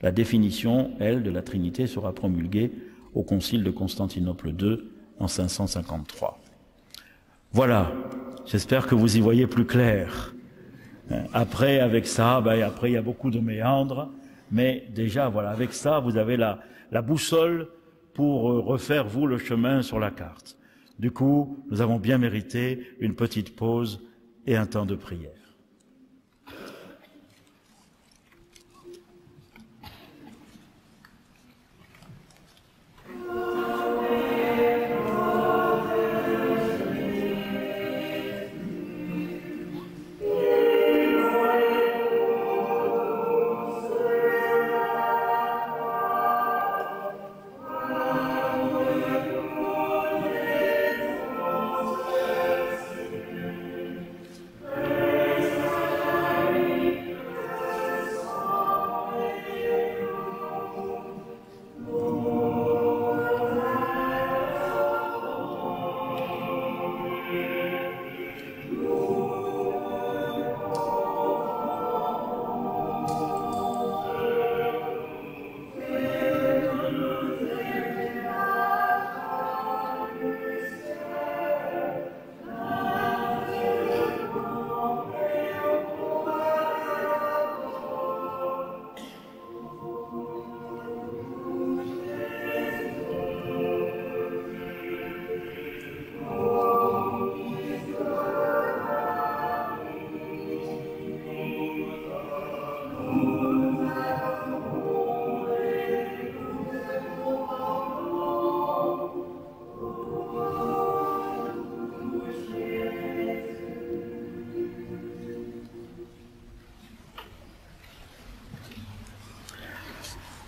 La définition, elle, de la Trinité sera promulguée au Concile de Constantinople II en 553. Voilà, j'espère que vous y voyez plus clair. Après, avec ça, après il y a beaucoup de méandres, mais déjà, voilà, avec ça, vous avez la boussole pour refaire, vous, le chemin sur la carte. Du coup, nous avons bien mérité une petite pause et un temps de prière.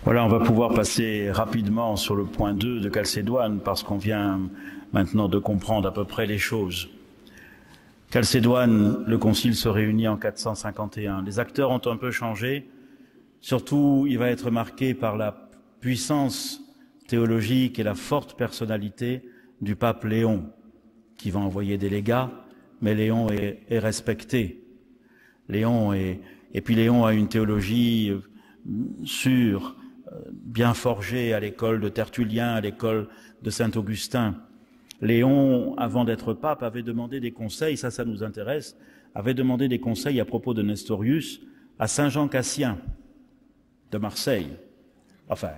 Voilà, on va pouvoir passer rapidement sur le point 2 de Chalcédoine parce qu'on vient maintenant de comprendre à peu près les choses. Chalcédoine, le concile se réunit en 451. Les acteurs ont un peu changé. Surtout, il va être marqué par la puissance théologique et la forte personnalité du pape Léon, qui va envoyer des légats, mais Léon est respecté. Et puis Léon a une théologie sûre, bien forgée à l'école de Tertullien, à l'école de Saint-Augustin. Léon, avant d'être pape, avait demandé des conseils, ça nous intéresse, avait demandé des conseils à propos de Nestorius à Saint Jean Cassien de Marseille, enfin,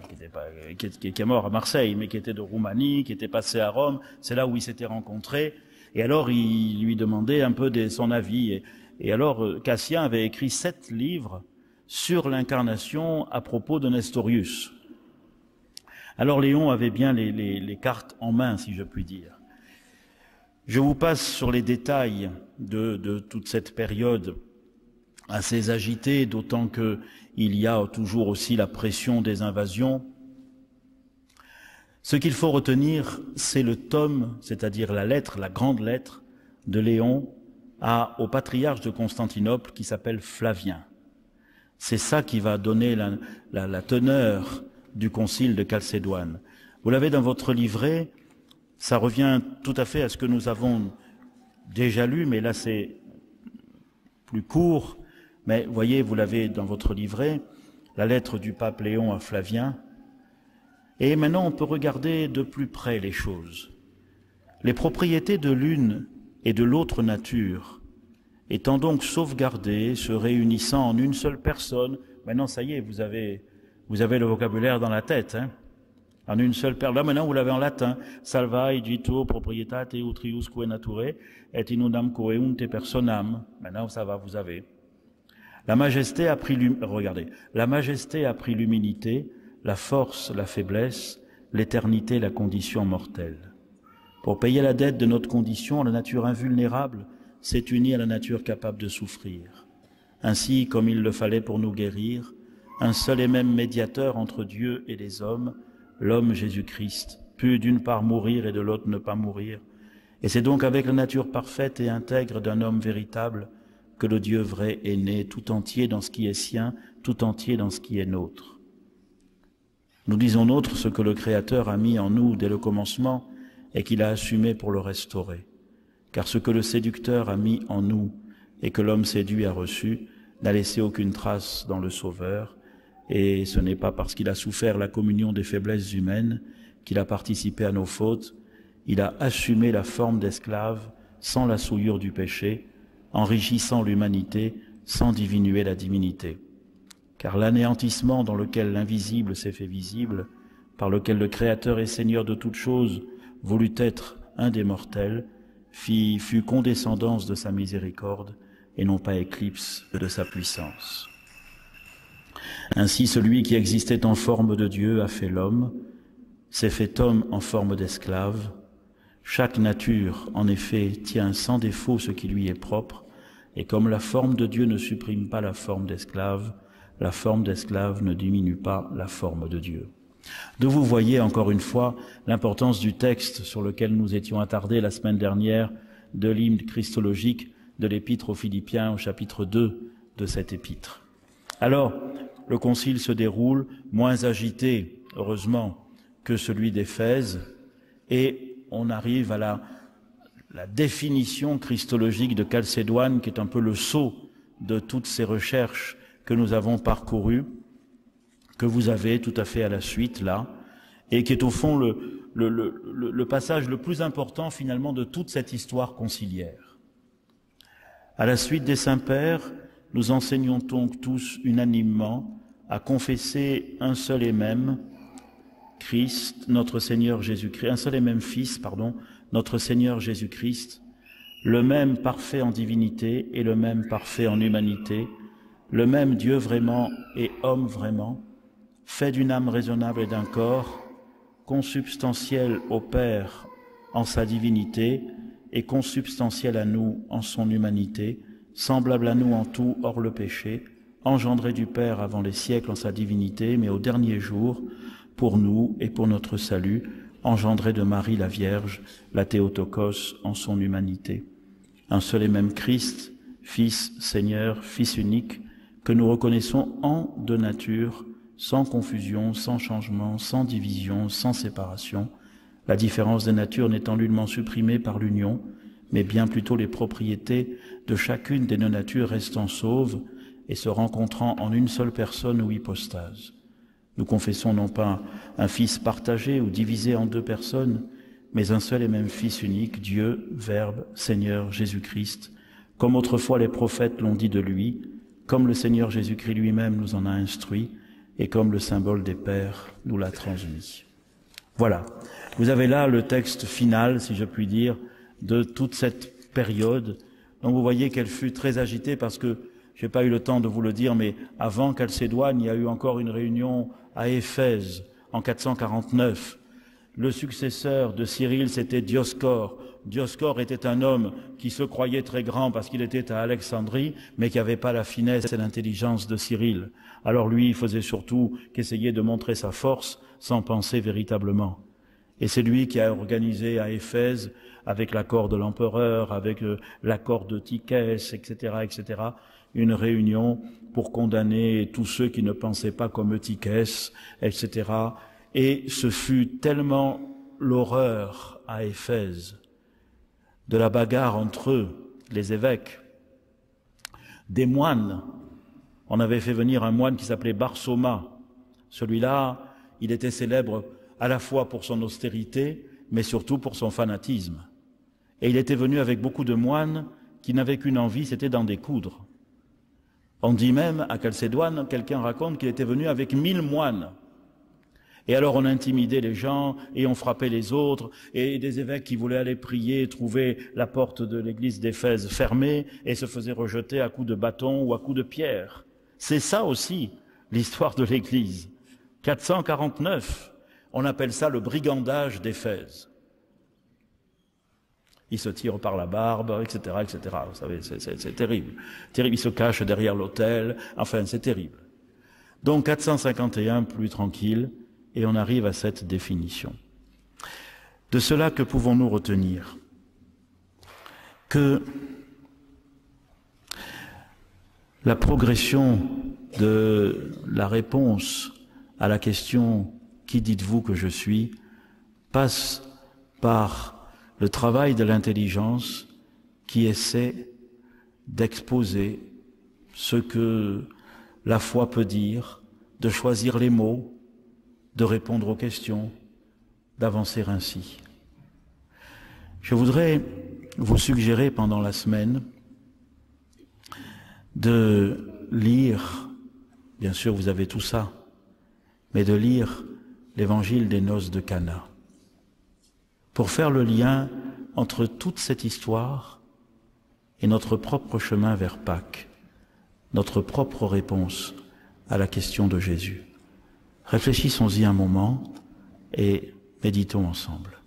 qui est mort à Marseille, mais qui était de Roumanie, qui était passé à Rome, c'est là où ils s'étaient rencontrés, et alors il lui demandait un peu son avis, et alors Cassien avait écrit 7 livres sur l'incarnation à propos de Nestorius. Alors Léon avait bien les cartes en main, si je puis dire. Je vous passe sur les détails de toute cette période assez agitée, d'autant qu'il y a toujours aussi la pression des invasions. Ce qu'il faut retenir, c'est le tome, c'est-à-dire la lettre, la grande lettre de Léon au patriarche de Constantinople qui s'appelle Flavien. C'est ça qui va donner la teneur du concile de Chalcédoine. Vous l'avez dans votre livret, ça revient tout à fait à ce que nous avons déjà lu, mais là c'est plus court. Mais voyez, vous l'avez dans votre livret, la lettre du pape Léon à Flavien. Et maintenant on peut regarder de plus près les choses. Les propriétés de l'une et de l'autre nature, étant donc sauvegardées, se réunissant en une seule personne, maintenant ça y est, vous avez le vocabulaire dans la tête, hein, en une seule personne. Là maintenant vous l'avez en latin, salva igitur proprietate utriusque nature et in unam coeunte personam. Maintenant ça va, vous avez. La majesté a pris l'humilité, la force, la faiblesse, l'éternité, la condition mortelle. Pour payer la dette de notre condition, la nature invulnérable s'est unie à la nature capable de souffrir. Ainsi, comme il le fallait pour nous guérir, un seul et même médiateur entre Dieu et les hommes, l'homme Jésus-Christ, put d'une part mourir et de l'autre ne pas mourir. Et c'est donc avec la nature parfaite et intègre d'un homme véritable que le Dieu vrai est né, tout entier dans ce qui est sien, tout entier dans ce qui est nôtre. Nous disons nôtre ce que le Créateur a mis en nous dès le commencement et qu'il a assumé pour le restaurer. Car ce que le séducteur a mis en nous et que l'homme séduit a reçu n'a laissé aucune trace dans le Sauveur, et ce n'est pas parce qu'il a souffert la communion des faiblesses humaines qu'il a participé à nos fautes. Il a assumé la forme d'esclave sans la souillure du péché, enrichissant l'humanité sans diminuer la divinité. Car l'anéantissement dans lequel l'invisible s'est fait visible, par lequel le Créateur et Seigneur de toutes choses voulut être un des mortels, fut condescendance de sa miséricorde et non pas éclipse de sa puissance. Ainsi, celui qui existait en forme de Dieu a fait l'homme, s'est fait homme en forme d'esclave. Chaque nature, en effet, tient sans défaut ce qui lui est propre, et comme la forme de Dieu ne supprime pas la forme d'esclave ne diminue pas la forme de Dieu. Donc vous voyez encore une fois l'importance du texte sur lequel nous étions attardés la semaine dernière de l'hymne christologique de l'épître aux Philippiens au chapitre 2 de cette épître. Alors, le concile se déroule moins agité, heureusement, que celui d'Éphèse, et on arrive à la définition christologique de Chalcédoine, qui est un peu le sceau de toutes ces recherches que nous avons parcourues, que vous avez tout à fait à la suite là, et qui est au fond le passage le plus important finalement de toute cette histoire conciliaire. À la suite des saints-pères, nous enseignons donc tous unanimement à confesser un seul et même Christ, notre Seigneur Jésus-Christ, un seul et même Fils, notre Seigneur Jésus-Christ, le même parfait en divinité et le même parfait en humanité, le même Dieu vraiment et homme vraiment, fait d'une âme raisonnable et d'un corps, consubstantiel au Père en sa divinité et consubstantiel à nous en son humanité, semblable à nous en tout hors le péché, engendré du Père avant les siècles en sa divinité, mais au dernier jour, pour nous et pour notre salut, engendré de Marie la Vierge, la Théotokos en son humanité. Un seul et même Christ, Fils, Seigneur, Fils unique, que nous reconnaissons en de nature, sans confusion, sans changement, sans division, sans séparation, la différence des natures n'étant nullement supprimée par l'union, mais bien plutôt les propriétés de chacune des deux natures restant sauves et se rencontrant en une seule personne ou hypostase. Nous confessons non pas un Fils partagé ou divisé en deux personnes, mais un seul et même Fils unique, Dieu, Verbe, Seigneur, Jésus-Christ, comme autrefois les prophètes l'ont dit de lui, comme le Seigneur Jésus-Christ lui-même nous en a instruit, et comme le symbole des pères nous l'a transmis. Voilà. Vous avez là le texte final, si je puis dire, de toute cette période. Donc vous voyez qu'elle fut très agitée parce que, je n'ai pas eu le temps de vous le dire, mais avant Chalcédoine, il y a eu encore une réunion à Éphèse en 449. Le successeur de Cyril, c'était Dioscore. Dioscore était un homme qui se croyait très grand parce qu'il était à Alexandrie, mais qui n'avait pas la finesse et l'intelligence de Cyril. Alors lui, il faisait surtout qu'essayer de montrer sa force sans penser véritablement. Et c'est lui qui a organisé à Éphèse, avec l'accord de l'empereur, avec l'accord de Tychès, etc., une réunion pour condamner tous ceux qui ne pensaient pas comme Tychès, etc. Et ce fut tellement l'horreur à Éphèse de la bagarre entre eux, les évêques, des moines. On avait fait venir un moine qui s'appelait Barsoma. Celui-là, il était célèbre à la fois pour son austérité, mais surtout pour son fanatisme. Et il était venu avec beaucoup de moines qui n'avaient qu'une envie, c'était d'en découdre. On dit même, à Chalcédoine, quelqu'un raconte qu'il était venu avec 1000 moines. Et alors on intimidait les gens et on frappait les autres, et des évêques qui voulaient aller prier trouvaient la porte de l'église d'Éphèse fermée et se faisaient rejeter à coups de bâton ou à coups de pierre. C'est ça aussi l'histoire de l'église. 449, on appelle ça le brigandage d'Éphèse. Ils se tirent par la barbe, etc., etc. Vous savez, c'est terrible. Terrible, ils se cachent derrière l'autel. Enfin, c'est terrible. Donc 451, plus tranquille, et on arrive à cette définition. De cela, que pouvons-nous retenir? Que la progression de la réponse à la question « Qui dites-vous que je suis ?» passe par le travail de l'intelligence qui essaie d'exposer ce que la foi peut dire, de choisir les mots, de répondre aux questions, d'avancer ainsi. Je voudrais vous suggérer pendant la semaine de lire, bien sûr vous avez tout ça, mais de lire l'évangile des noces de Cana, pour faire le lien entre toute cette histoire et notre propre chemin vers Pâques, notre propre réponse à la question de Jésus. Réfléchissons-y un moment et méditons ensemble.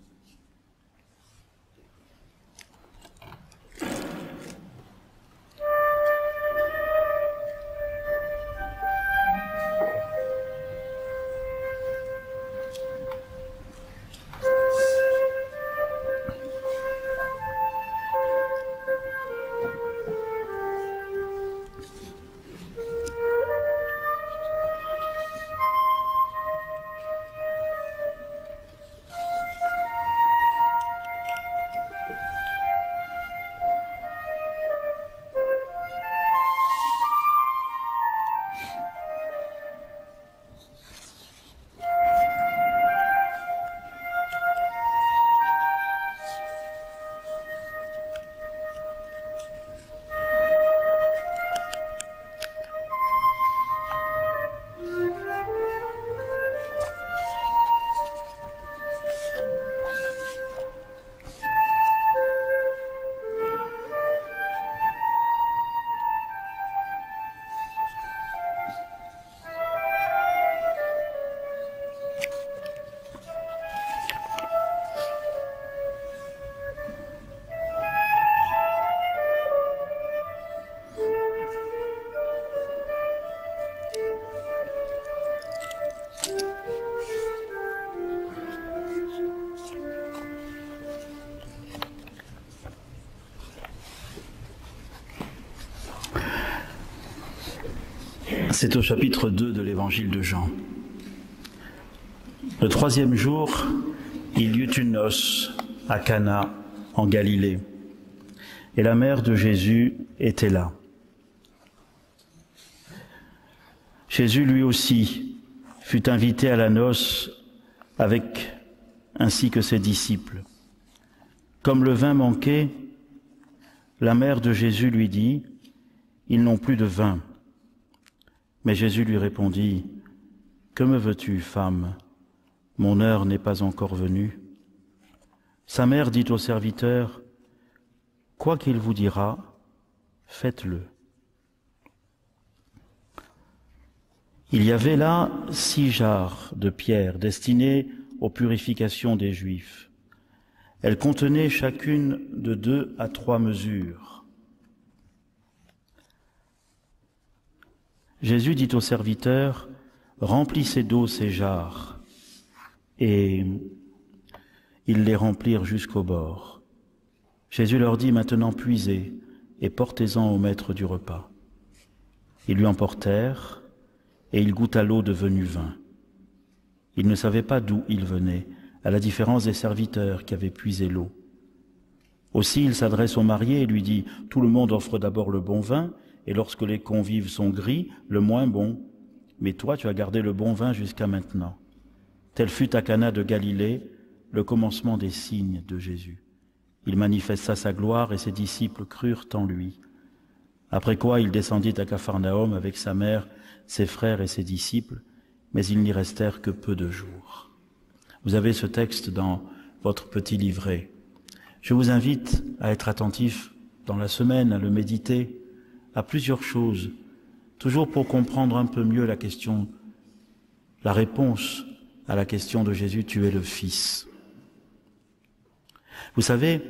C'est au chapitre 2 de l'évangile de Jean. Le troisième jour, il y eut une noce à Cana, en Galilée, et la mère de Jésus était là. Jésus, lui aussi, fut invité à la noce ainsi que ses disciples. Comme le vin manquait, la mère de Jésus lui dit, « Ils n'ont plus de vin. » Mais Jésus lui répondit, « Que me veux-tu, femme? Mon heure n'est pas encore venue. » Sa mère dit au serviteur, « Quoi qu'il vous dira, faites-le. » Il y avait là 6 jarres de pierre destinées aux purifications des Juifs. Elles contenaient chacune de 2 à 3 mesures. Jésus dit au serviteur, « Remplissez d'eau ces jarres. » Et ils les remplirent jusqu'au bord. Jésus leur dit, « Maintenant puisez et portez-en au maître du repas. » Ils lui emportèrent et il goûta l'eau devenue vin. Il ne savait pas d'où il venait, à la différence des serviteurs qui avaient puisé l'eau. Aussi il s'adresse au marié et lui dit, « Tout le monde offre d'abord le bon vin, et lorsque les convives sont gris, le moins bon. Mais toi, tu as gardé le bon vin jusqu'à maintenant. » Tel fut à Cana de Galilée le commencement des signes de Jésus. Il manifesta sa gloire et ses disciples crurent en lui. Après quoi, il descendit à Capharnaüm avec sa mère, ses frères et ses disciples, mais ils n'y restèrent que peu de jours. Vous avez ce texte dans votre petit livret. Je vous invite à être attentif dans la semaine, à le méditer, à plusieurs choses, toujours pour comprendre un peu mieux la question, la réponse à la question de Jésus, tu es le Fils. Vous savez,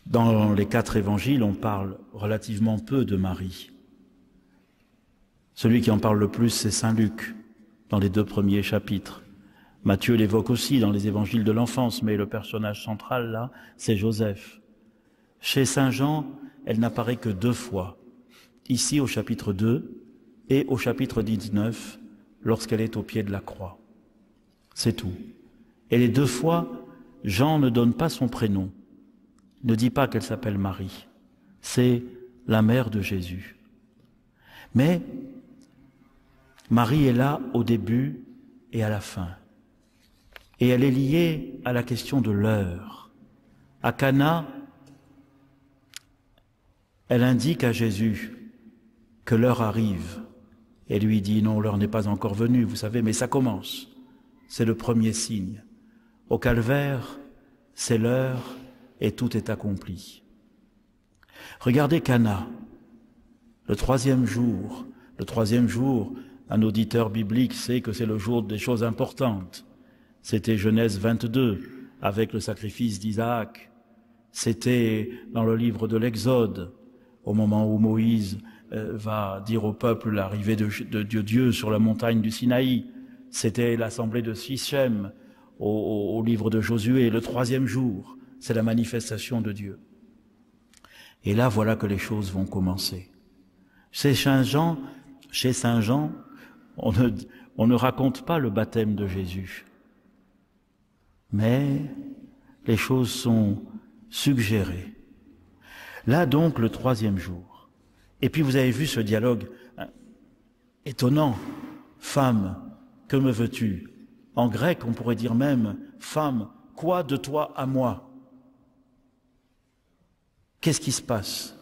dans les 4 évangiles, on parle relativement peu de Marie. Celui qui en parle le plus, c'est Saint Luc, dans les 2 premiers chapitres. Matthieu l'évoque aussi dans les évangiles de l'enfance, mais le personnage central, là, c'est Joseph. Chez Saint Jean, elle n'apparaît que 2 fois, ici au chapitre 2 et au chapitre 19, lorsqu'elle est au pied de la croix. C'est tout. Et les 2 fois, Jean ne donne pas son prénom, ne dit pas qu'elle s'appelle Marie. C'est la mère de Jésus. Mais Marie est là au début et à la fin. Et elle est liée à la question de l'heure. À Cana, elle indique à Jésus que l'heure arrive. Et lui dit, non, l'heure n'est pas encore venue, vous savez, mais ça commence. C'est le premier signe. Au calvaire, c'est l'heure et tout est accompli. Regardez Cana, le 3e jour. Le 3e jour, un auditeur biblique sait que c'est le jour des choses importantes. C'était Genèse 22, avec le sacrifice d'Isaac. C'était dans le livre de l'Exode, au moment où Moïse va dire au peuple l'arrivée de Dieu sur la montagne du Sinaï. C'était l'assemblée de Sichem au livre de Josué. Le 3e jour, c'est la manifestation de Dieu. Et là, voilà que les choses vont commencer. Chez Saint Jean, on ne raconte pas le baptême de Jésus. Mais les choses sont suggérées. Là donc, le 3e jour. Et puis vous avez vu ce dialogue étonnant. Femme, que me veux-tu? En grec, on pourrait dire même, femme, quoi de toi à moi? Qu'est-ce qui se passe?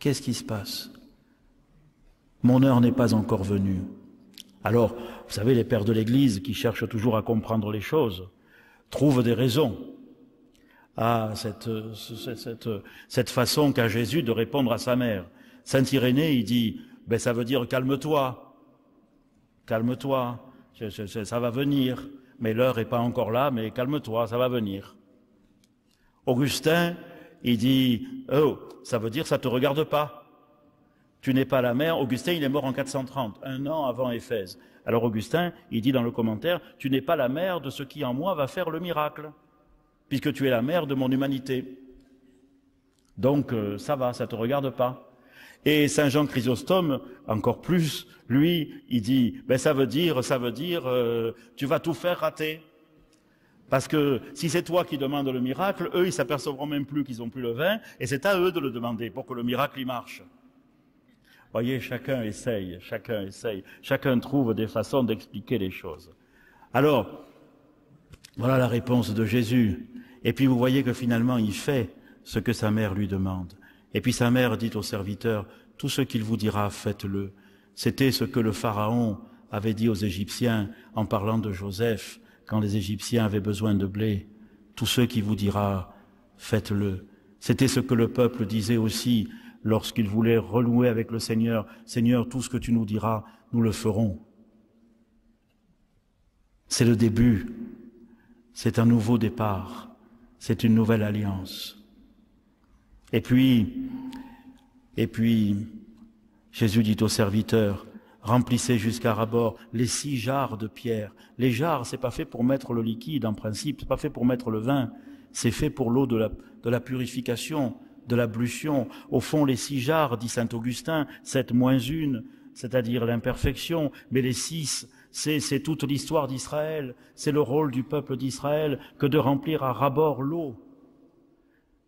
Qu'est-ce qui se passe? Mon heure n'est pas encore venue. Alors, vous savez, les pères de l'Église qui cherchent toujours à comprendre les choses trouvent des raisons à cette façon qu'a Jésus de répondre à sa mère. Saint Irénée, il dit, ben ça veut dire calme-toi, calme-toi, ça va venir, mais l'heure n'est pas encore là, mais calme-toi, ça va venir. Augustin, il dit, oh, ça veut dire ça te regarde pas. Tu n'es pas la mère. Augustin, il est mort en 430, 1 an avant Éphèse. Alors Augustin, il dit dans le commentaire, tu n'es pas la mère de ce qui en moi va faire le miracle, puisque tu es la mère de mon humanité. Donc ça va, ça ne te regarde pas. Et Saint Jean Chrysostome, encore plus, lui, il dit, ben ça veut dire, tu vas tout faire rater. Parce que si c'est toi qui demandes le miracle, eux, ils s'apercevront même plus qu'ils n'ont plus le vin, et c'est à eux de le demander pour que le miracle y marche. Voyez, chacun essaye, chacun trouve des façons d'expliquer les choses. Alors, voilà la réponse de Jésus. Et puis vous voyez que finalement, il fait ce que sa mère lui demande. Et puis sa mère dit au serviteur, tout ce qu'il vous dira, faites-le. C'était ce que le Pharaon avait dit aux Égyptiens en parlant de Joseph, quand les Égyptiens avaient besoin de blé. Tout ce qu'il vous dira, faites-le. C'était ce que le peuple disait aussi lorsqu'il voulait renouer avec le Seigneur. Seigneur, tout ce que tu nous diras, nous le ferons. C'est le début. C'est un nouveau départ. C'est une nouvelle alliance. Et puis, Jésus dit aux serviteurs, remplissez jusqu'à ras-bord les 6 jarres de pierre. Les jarres, c'est pas fait pour mettre le liquide en principe, c'est pas fait pour mettre le vin, c'est fait pour l'eau de la purification, de l'ablution. Au fond, les 6 jarres, dit saint Augustin, 7 moins 1, c'est-à-dire l'imperfection, mais les 6, c'est toute l'histoire d'Israël, c'est le rôle du peuple d'Israël que de remplir à ras-bord l'eau.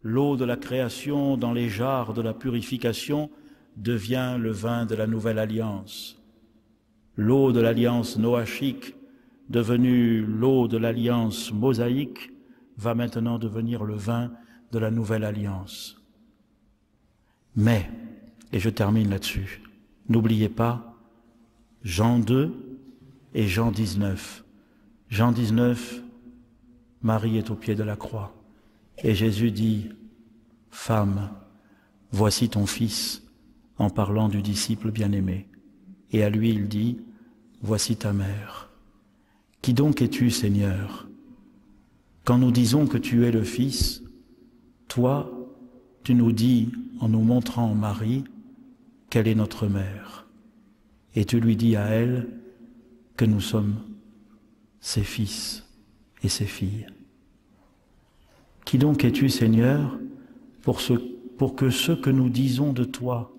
L'eau de la création dans les jarres de la purification devient le vin de la nouvelle alliance. L'eau de l'alliance noachique, devenue l'eau de l'alliance mosaïque, va maintenant devenir le vin de la nouvelle alliance. Mais, et je termine là-dessus, n'oubliez pas Jean 2 et Jean 19. Jean 19, Marie est au pied de la croix. Et Jésus dit, « Femme, voici ton fils », en parlant du disciple bien-aimé. Et à lui il dit, « Voici ta mère. » Qui donc es-tu, Seigneur? Quand nous disons que tu es le Fils, toi, tu nous dis, en nous montrant Marie, qu'elle est notre mère. Et tu lui dis à elle que nous sommes ses fils et ses filles. Qui donc es-tu, Seigneur, pour que ce que nous disons de toi,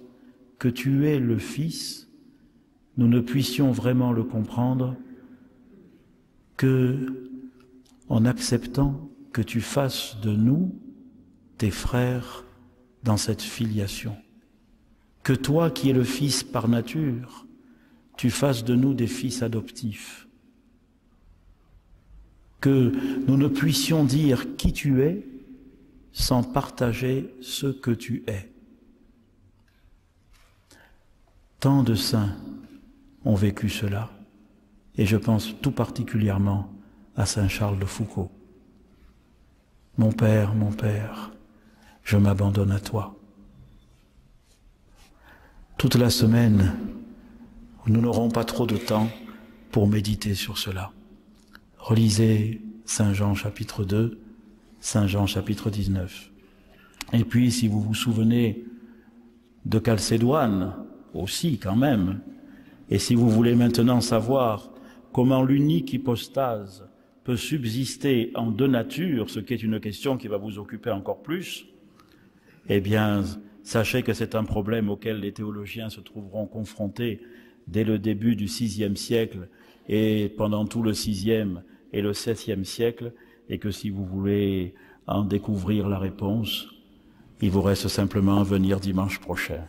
que tu es le Fils, nous ne puissions vraiment le comprendre que en acceptant que tu fasses de nous tes frères dans cette filiation. Que toi, qui es le Fils par nature, tu fasses de nous des fils adoptifs. Que nous ne puissions dire qui tu es sans partager ce que tu es. Tant de saints ont vécu cela, et je pense tout particulièrement à saint Charles de Foucauld. Mon Père, je m'abandonne à toi. Toute la semaine, nous n'aurons pas trop de temps pour méditer sur cela. Relisez Saint Jean chapitre 2, Saint Jean chapitre 19. Et puis, si vous vous souvenez de Chalcédoine, aussi quand même, et si vous voulez maintenant savoir comment l'unique hypostase peut subsister en 2 natures, ce qui est une question qui va vous occuper encore plus, eh bien, sachez que c'est un problème auquel les théologiens se trouveront confrontés dès le début du VIe siècle et pendant tout le VIe et le XVIIe siècle, et que si vous voulez en découvrir la réponse, il vous reste simplement à venir dimanche prochain.